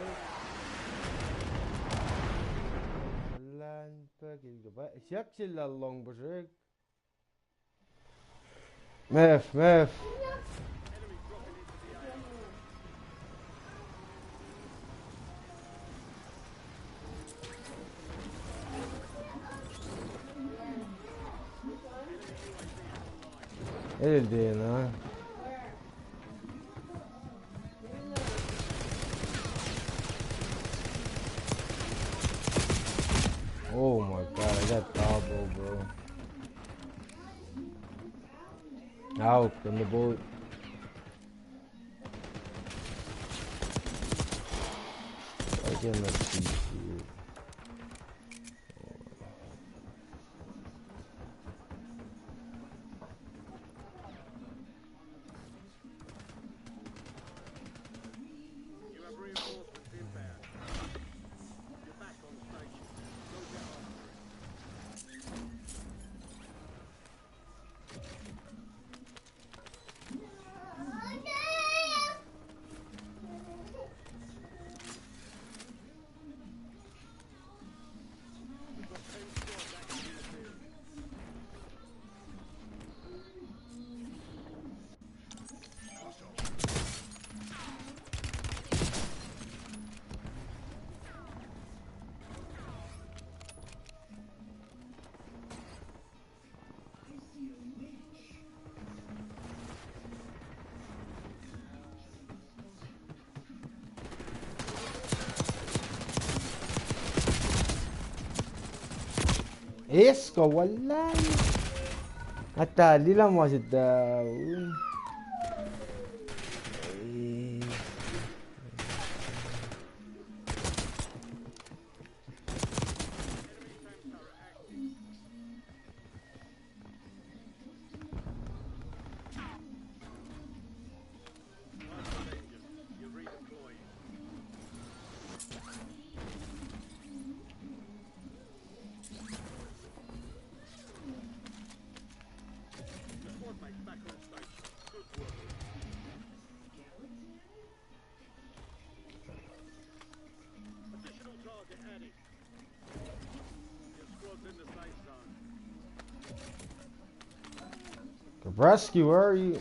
Speaker 3: Salan pa, kilgaba. Siyak sila long basig. Mef.
Speaker 5: Enemy dropping into the AO.
Speaker 3: Ele did, huh? Oh my god, I got double, bro. Out on the boat. Again, let's see here.
Speaker 5: You have reinforcements inbound. You're back on station. Go get after it. We've got 10 squads active in the field.
Speaker 3: Esko, wala. Atali lang mo si daw.
Speaker 5: You're redeploying. The squad mate's back on station. Good work. Additional target added. Your squad's in the safe zone.
Speaker 3: Rescue, where are you?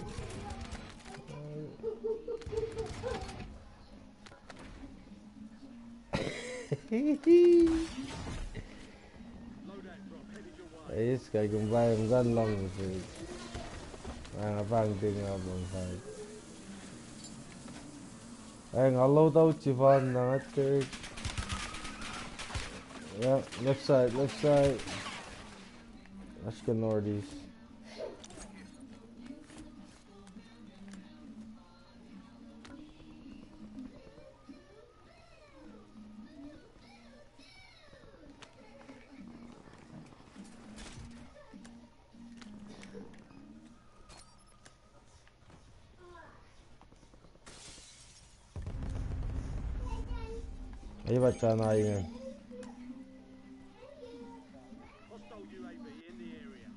Speaker 5: Loadout drop headed your way.
Speaker 3: This guy can buy him gun long with it. Ang apang tingnan bang side. Ay, nga loadout si Van na third. Yeah, left side. Let's go northeast. Ay, ba't siya na yun?
Speaker 5: Hostile UAV in the area.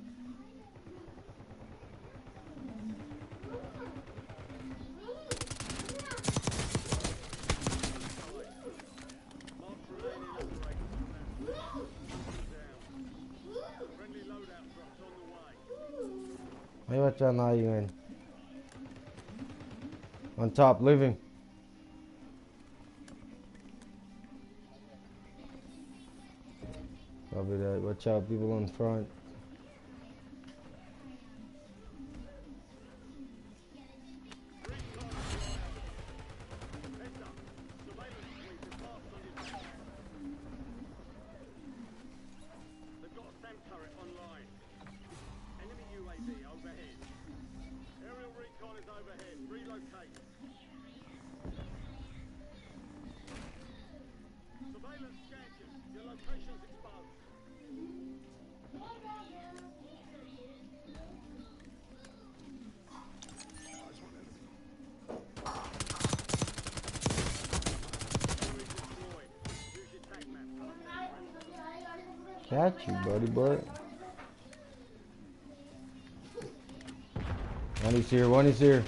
Speaker 5: Marked remaining operators on that station. Down. Friendly loadout drops on the way.
Speaker 3: Ay, ba't siya na yun? On top, living. Copy that. Watch out, people in front.
Speaker 5: Recon locate. Surveillance scanned you. Your location's exposed.
Speaker 3: Got you, buddy, bud. One is here, one is here.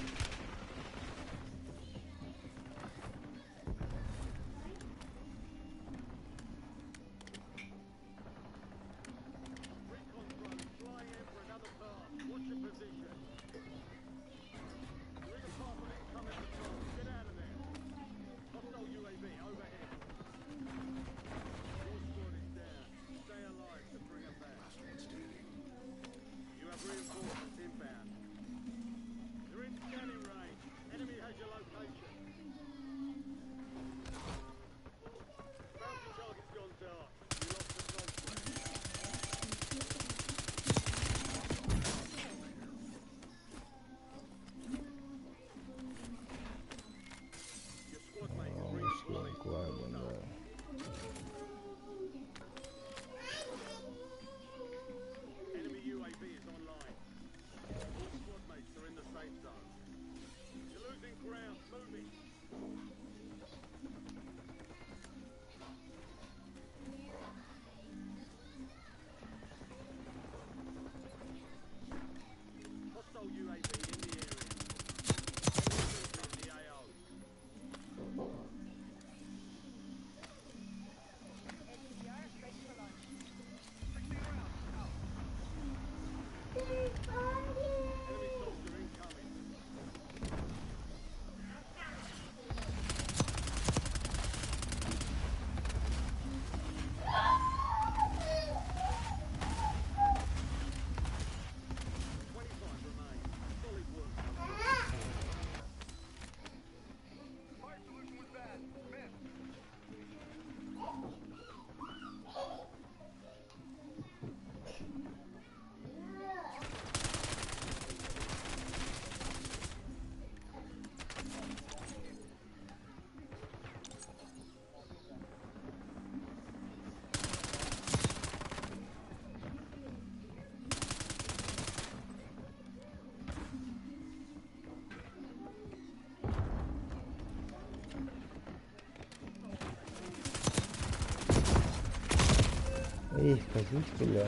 Speaker 3: Скажите, ля,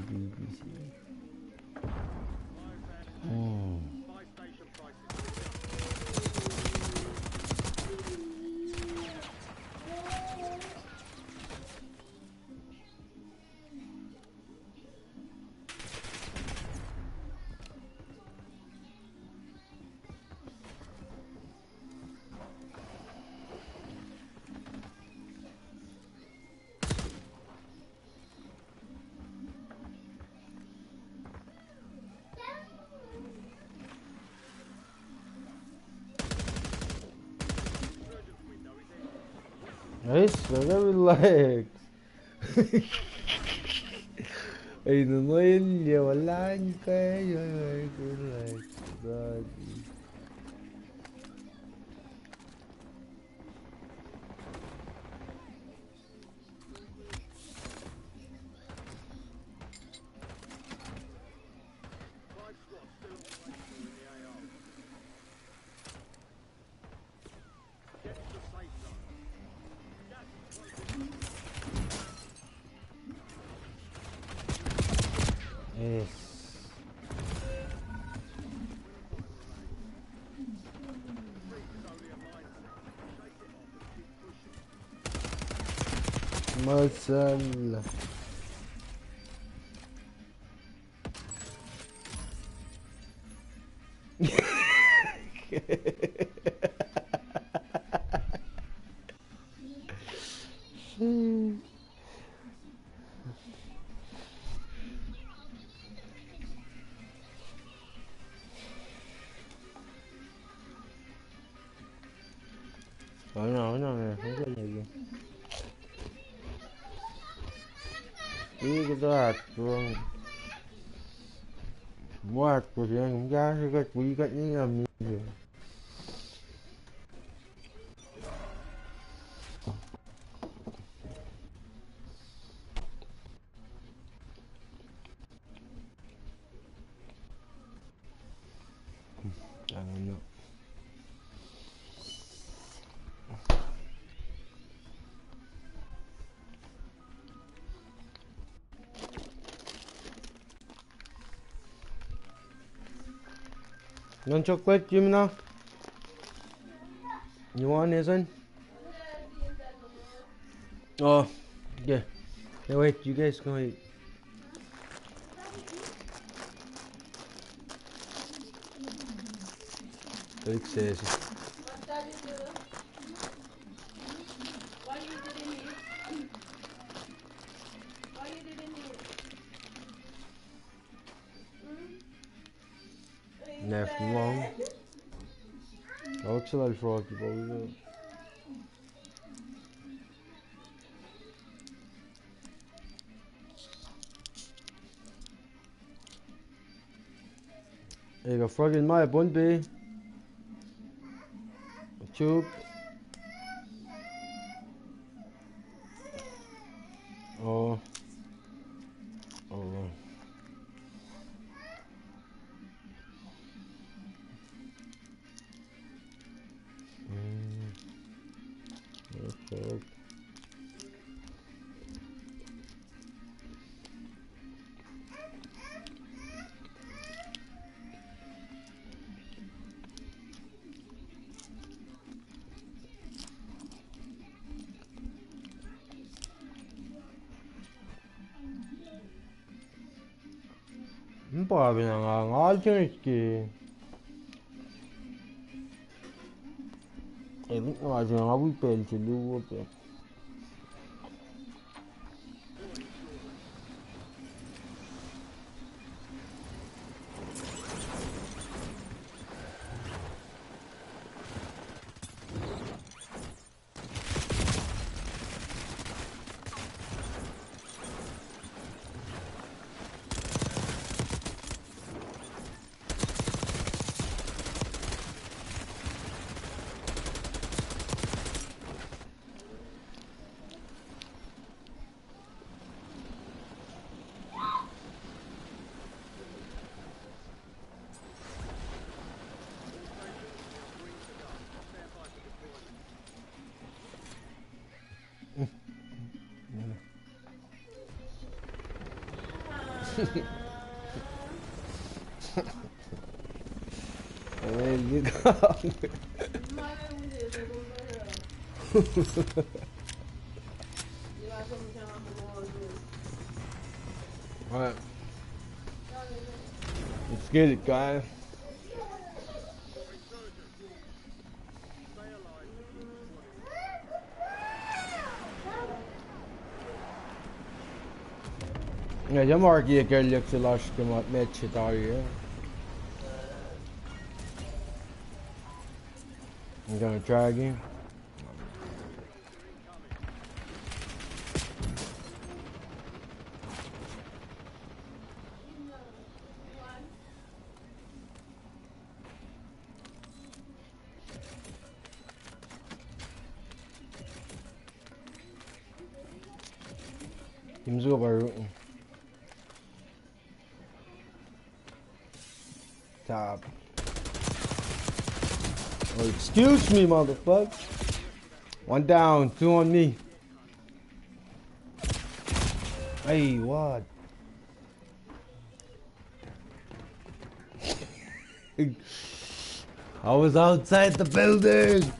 Speaker 3: BBC. Isso, relax. Ainda não ele wala kayo, relax, buddy. Masala. No, không có gì. Cái đó luôn. What? Porque não dá, fica cuica nem a minha. Want chocolate, Jimina? You want this one? Oh, yeah. Hey, wait, you guys go eat. Good says. Nej, för många. Jag har också väldigt frågat på det. Jeg har frogget mig af bundbe. Tube. Og... Okay. Ba kaya nga alternative. Eh, nga dyan nga wipel si luwa pe. You go. Alright. Let's get it, guys. Ja, jag märker ju att jag skulle läska mig att matcha där. I'm gonna try again. Teams go by route. Top. Oh, excuse me, motherfucker. One down, two on me. Hey, what? I was outside the building.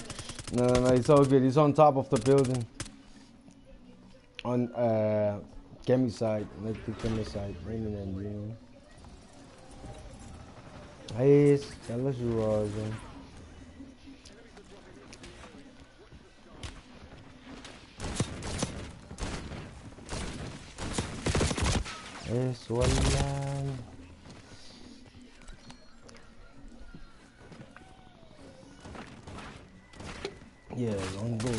Speaker 3: No, it's all good. He's on top of the building. On Kemi side, like the Kemi side, raining and green. Hey, tell us you are. Eso lang. Yeah, long goal.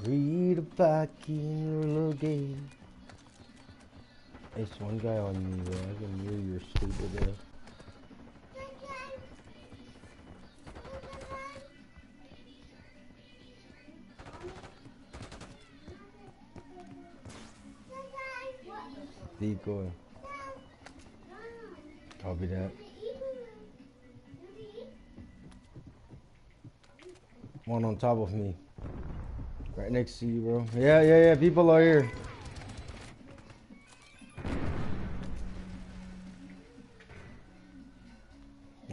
Speaker 3: Read a fucking little game. There's one guy on me, bro. I can hear your stupid ass. decoy. Copy that. One on top of me. Right next to you, bro. Yeah. People are here.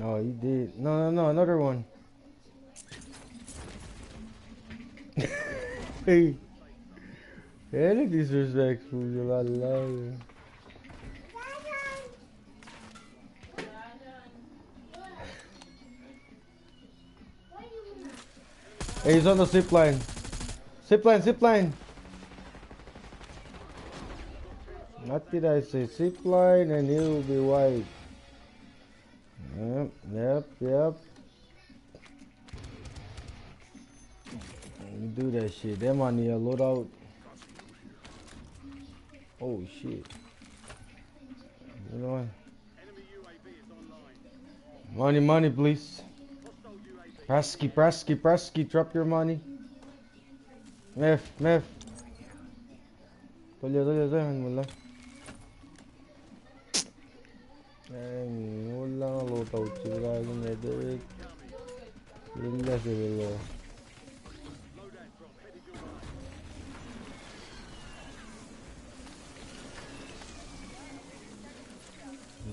Speaker 3: Oh, you did. No, another one. Hey. Yeah, look disrespectful. You lot of love. Hey, he's on the zip line. Zip line. What did I say? Zip line and he'll be white. Yep. You do that shit. Them on the loadout. Oh shit. You know what? Money, please. Praski, drop your money. Mef. Tuloy mo lang. Wala nga loadout. Sila yung medic. Sila.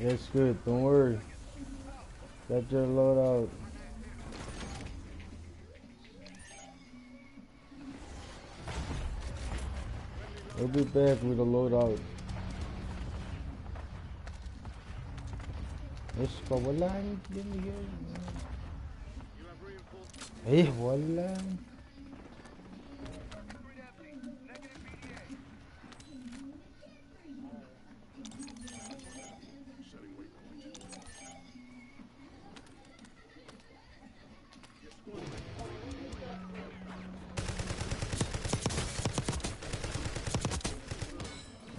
Speaker 3: That's good, don't worry. Got your loadout. We'll be back with a loadout. Let's go, wala. Wala.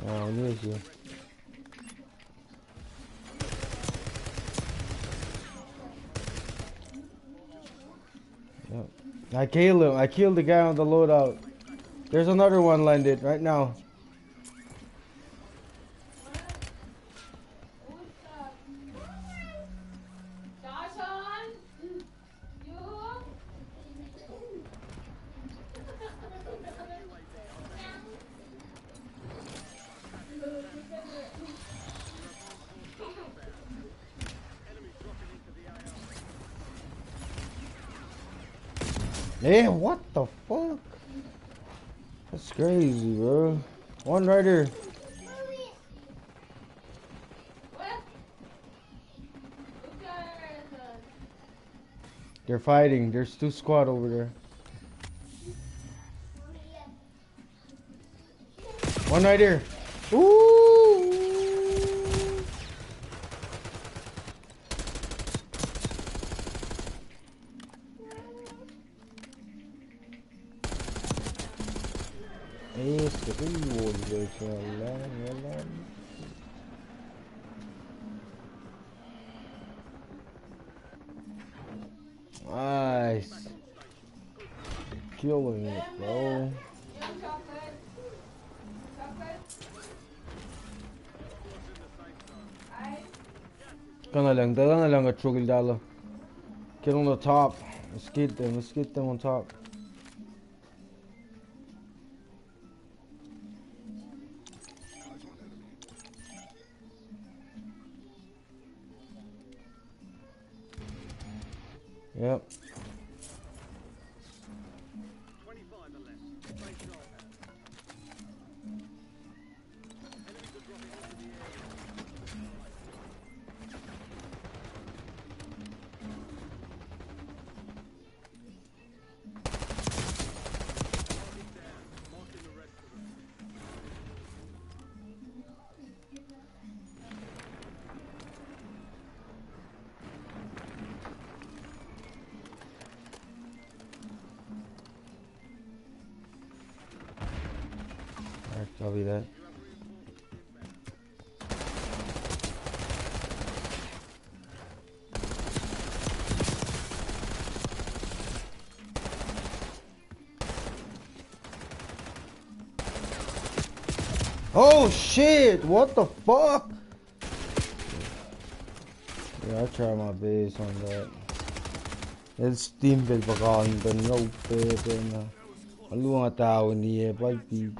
Speaker 3: Oh, there's you. Yep. I killed him. I killed the guy on the loadout. There's another one landed right now. Yeah, what the fuck? That's crazy, bro. One right here. They're fighting. There's 2 squad over there. One right here. Ooh. Nice. Killing it, bro. Dala na lang at Trugil Dala. Get on the top. Let's get them on top. Yep. Copy that. Oh shit! What the fuck? Yeah, I try my best on that. It's steam bel bakan dan no pe na. Alu nga tao ni e pai pi.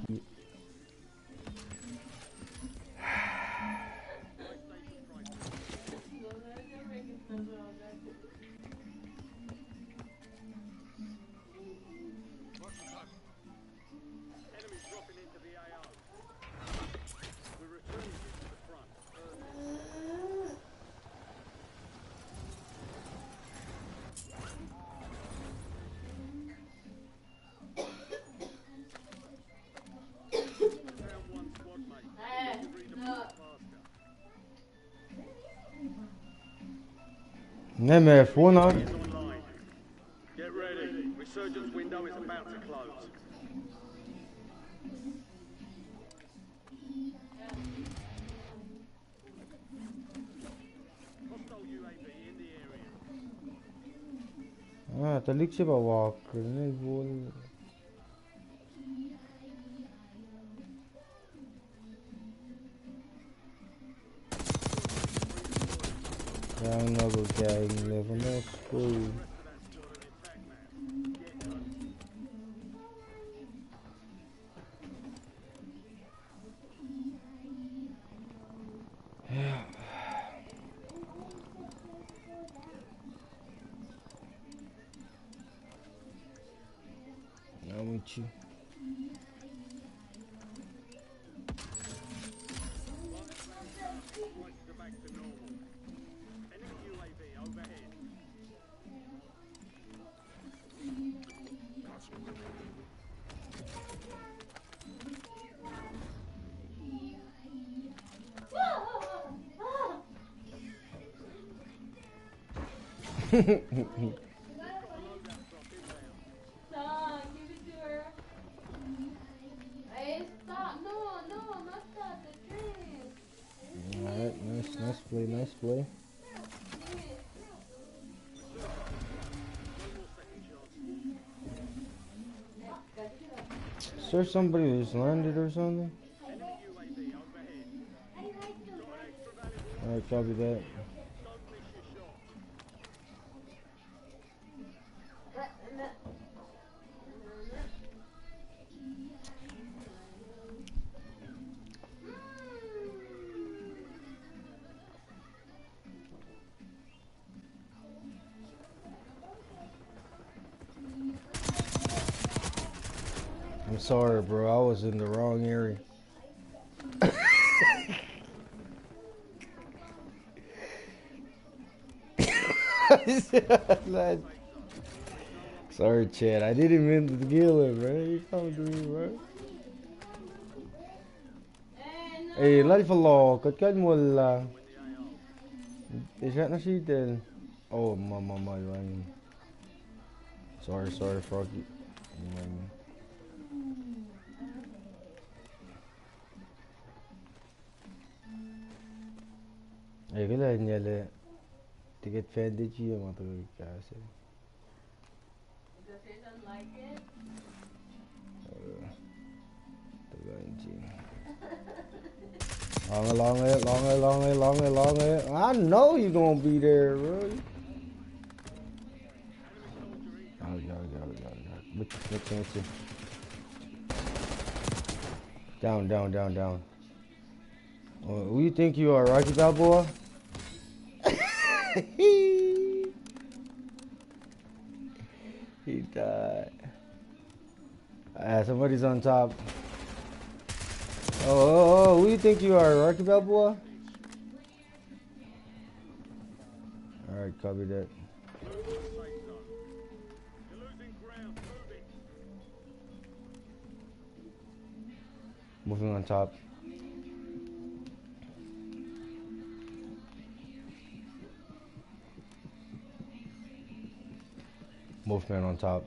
Speaker 3: MF, one on.
Speaker 5: Get ready. Resurgence window is about to close. Hostile UAV in the area.
Speaker 3: Talik siya ba walker na bol. Yang nago gang level na school. I'm with you. Alright, nice play. Is there somebody who's landed or something? Alright, copy that. I'm sorry, bro. I was in the wrong area. Sorry, Chad. I didn't mean to kill him, bro. You come to me, bro. Hey, la fallo. Kat wala. Is that not she then? Oh, mama, Sorry, Froggy. Hey, cái này nhà lệ ticket fan đi chia mà tôi cả sẽ. Long it. I know you're gonna be there, bro. Down. Who you think you are, Rocky Balboa? He died. Somebody's on top. Oh, who do you think you are, Rocky Balboa? Alright, copy that. Moving on top. Movement on top.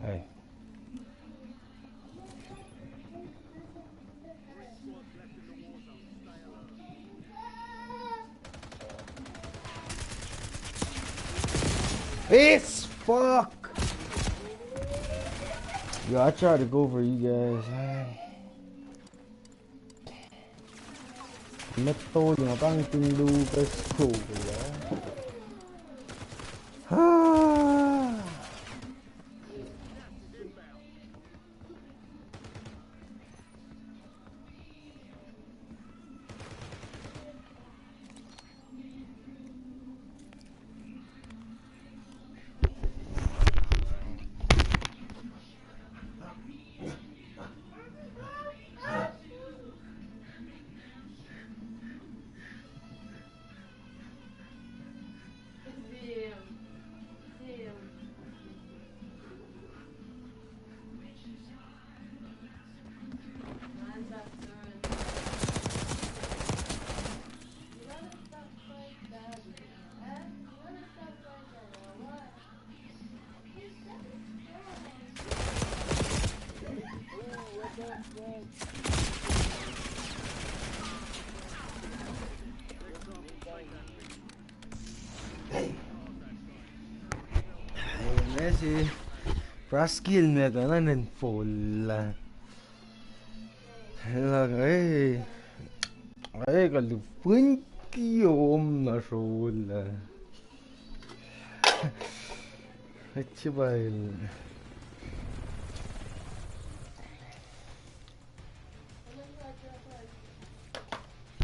Speaker 3: Hey. It's fuck. Yo, I tried to go for you guys, man. Metto yung pang tindugas ko, ah. Messi, Praskil me kanan full. Ay kalupun kiyom na sola. Chibail.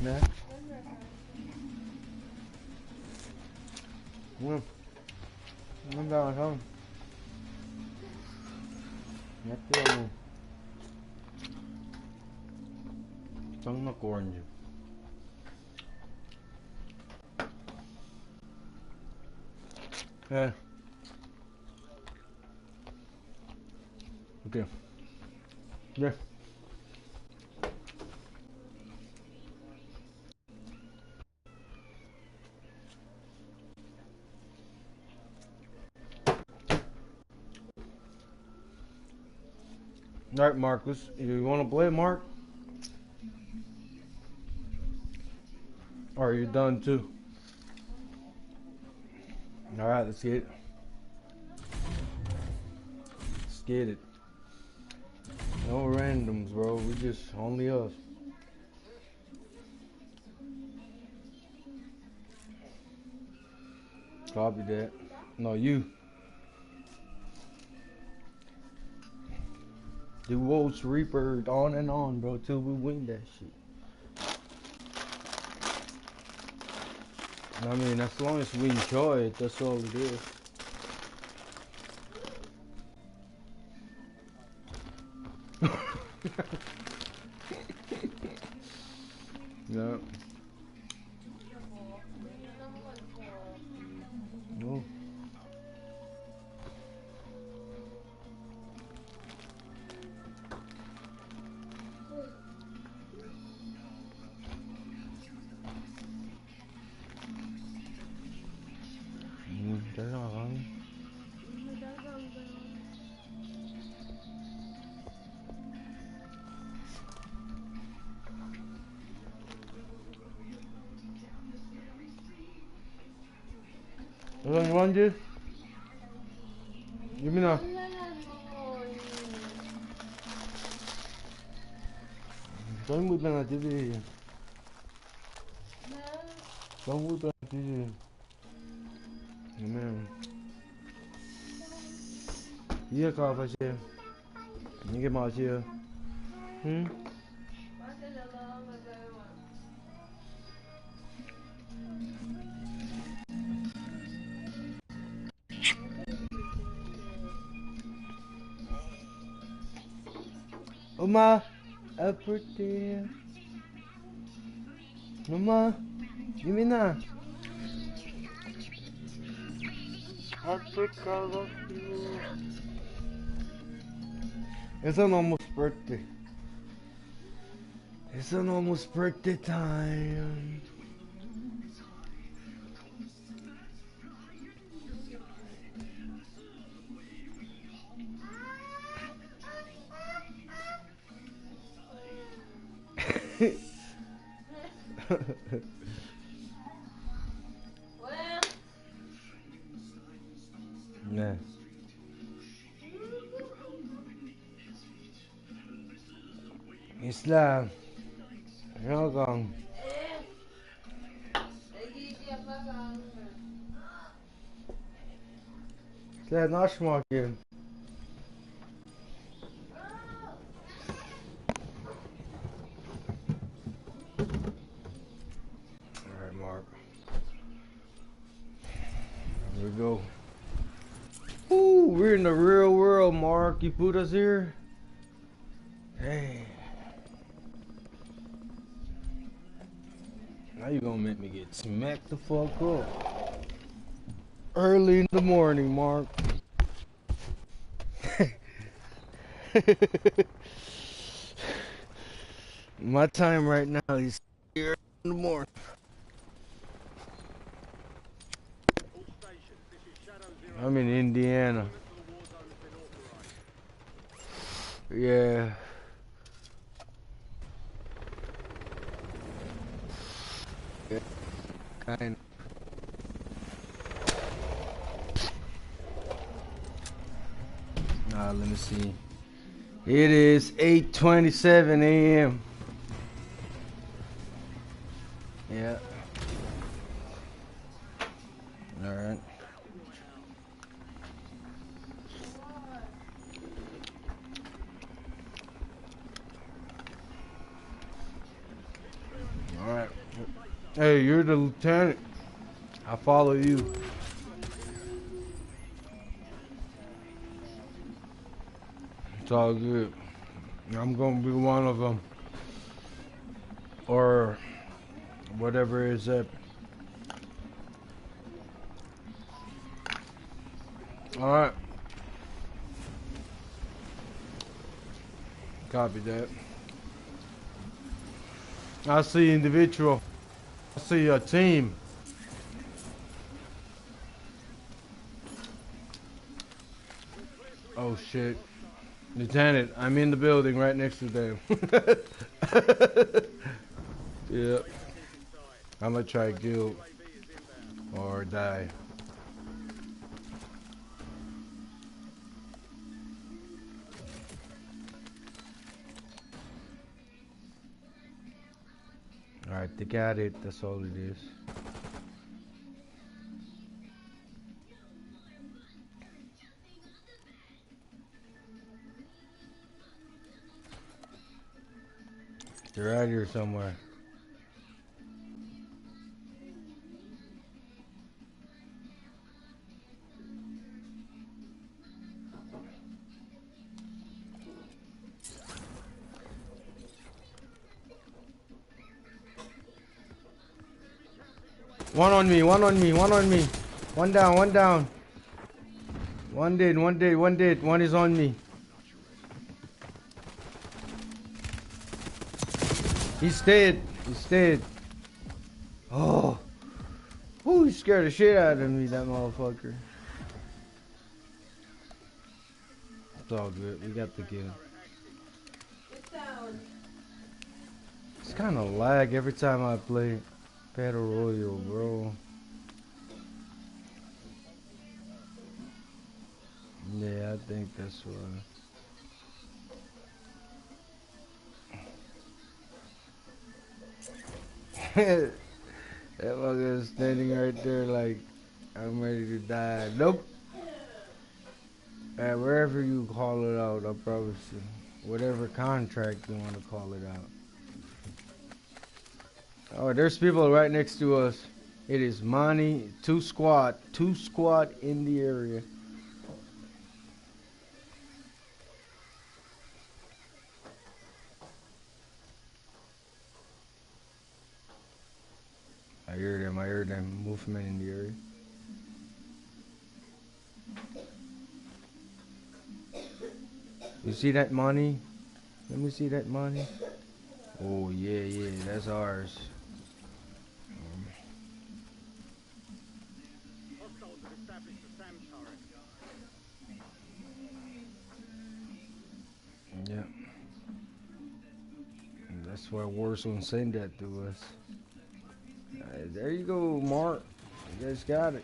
Speaker 3: Na? Nanda không? Nhắc tiêu luôn. Trắng nó còn gì? Yeah. Okay. Yeah. All right, Marcus. You want to play, Mark? Or are you done too? All right, let's get it. Let's get it. No randoms, bro. We just only us. Copy that. No, you. The Wolves Reaper on and on, bro, till we win that shit. I mean, as long as we enjoy it, that's all it is. Yeah. No. Trái rất là ngon. You want this? Give me now. Don't move on TV. Don't move on TV. Amen. Here, coffee here. You get my here. Oma, pretty. Oma, give me now. It's an almost birthday. It's an almost birthday time. Nah. Islam. Hongkong. Islam açmak. Alright, Mark. Here we go. Ooh, we're in the real world, Mark. You put us here? Hey. Now you gonna make me get smacked the fuck up. Early in the morning, Mark. My time right now is here in the morning. I'm in Indiana. Yeah. Yeah. Kind of. Let me see. It is 8:27 a.m. Yeah. All right. All right. Hey, you're the lieutenant. I follow you. It's all good. I'm gonna be one of them, or whatever is that. All right. Copy that. I see individual. I see a team. Oh shit. Lieutenant, I'm in the building right next to them. Yep. I'm gonna try kill or die. Alright, they got it. That's all it is. They're out here somewhere. One on me, one on me, one on me. One down, one down. One dead, one dead, one dead. One is on me. He's dead. He's dead. Oh. Ooh, he scared the shit out of me, that motherfucker. It's all good. We got the kill. It's kind of lag every time I play Battle Royale, bro. Yeah, I think that's why. That motherfucker is standing right there like, I'm ready to die. Nope. Wherever you call it out, I promise you. Whatever contract you want to call it out. Oh, there's people right next to us. It is Money, two squad in the area. I hear them movement in the area. You see that money? Let me see that money. Oh yeah, that's ours. Yeah. And that's why WARZONE sent that to us. There you go, Mark. You guys got it.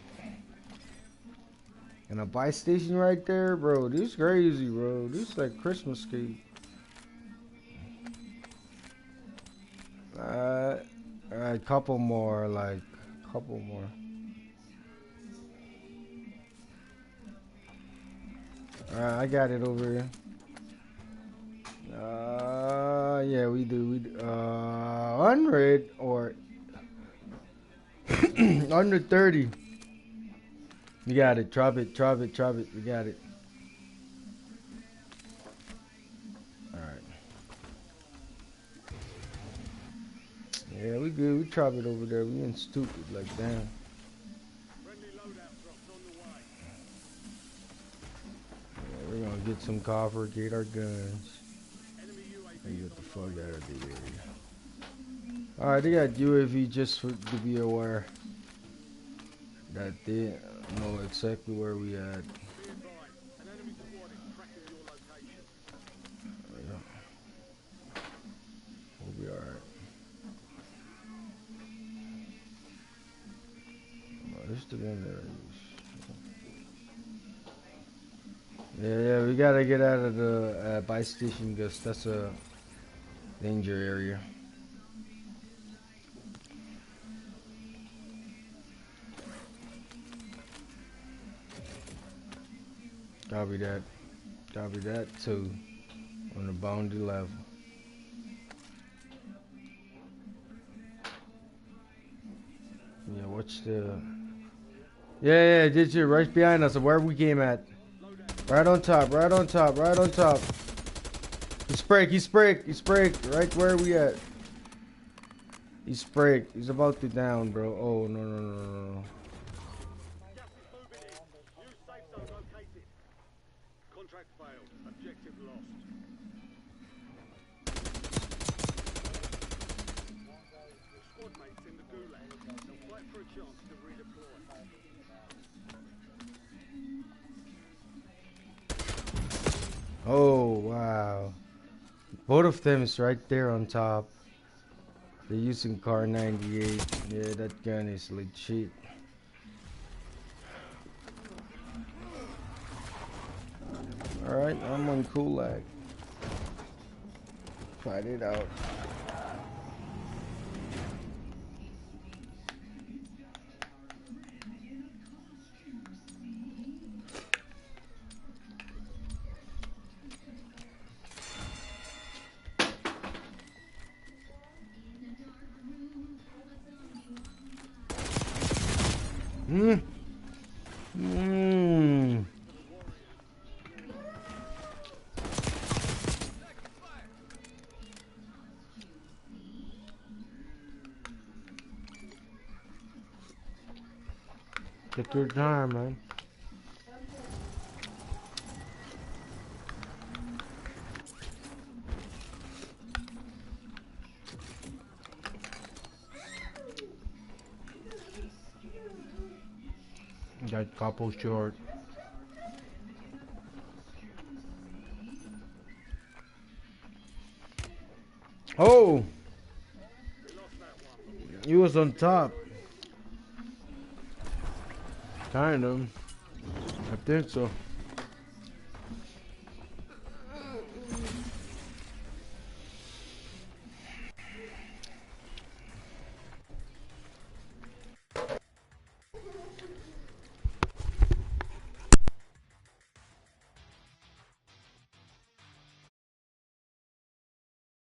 Speaker 3: And a buy station right there, bro. This crazy, bro. This like Christmas cake. A couple more, like, couple more. Alright, I got it over here. Yeah, we do. 100 or 130. You got it. Drop it. Drop it. Drop it. We got it. Alright. Yeah, we good. We drop it over there. We ain't stupid like damn. Yeah, we're gonna get some copper, get our guns, and get the fuck out of the area. Alright, they got UAV just to be aware that they know exactly where we at. Yeah. We'll be alright. There's the gun there. Yeah, we gotta get out of the buy station because that's a danger area. Copy that. Copy that too. On the boundary level. Yeah, watch the... Yeah, did you right behind us? Where we came at? Right on top, right on top, right on top. He's sprayed, he's sprayed, he's sprayed. Right where we at? He's sprayed. He's about to down, bro. Oh, no.
Speaker 5: Contract failed. Objective lost. Squad mates in the gulag. They'll fight for a chance to redeploy.
Speaker 3: Oh, wow. Both of them is right there on top. They're using Car 98. Yeah, that gun is legit. Alright, I'm on Kulak. Fight it out. Take your time, man. Got couple short. Oh! He was on top. Kind of. I think so.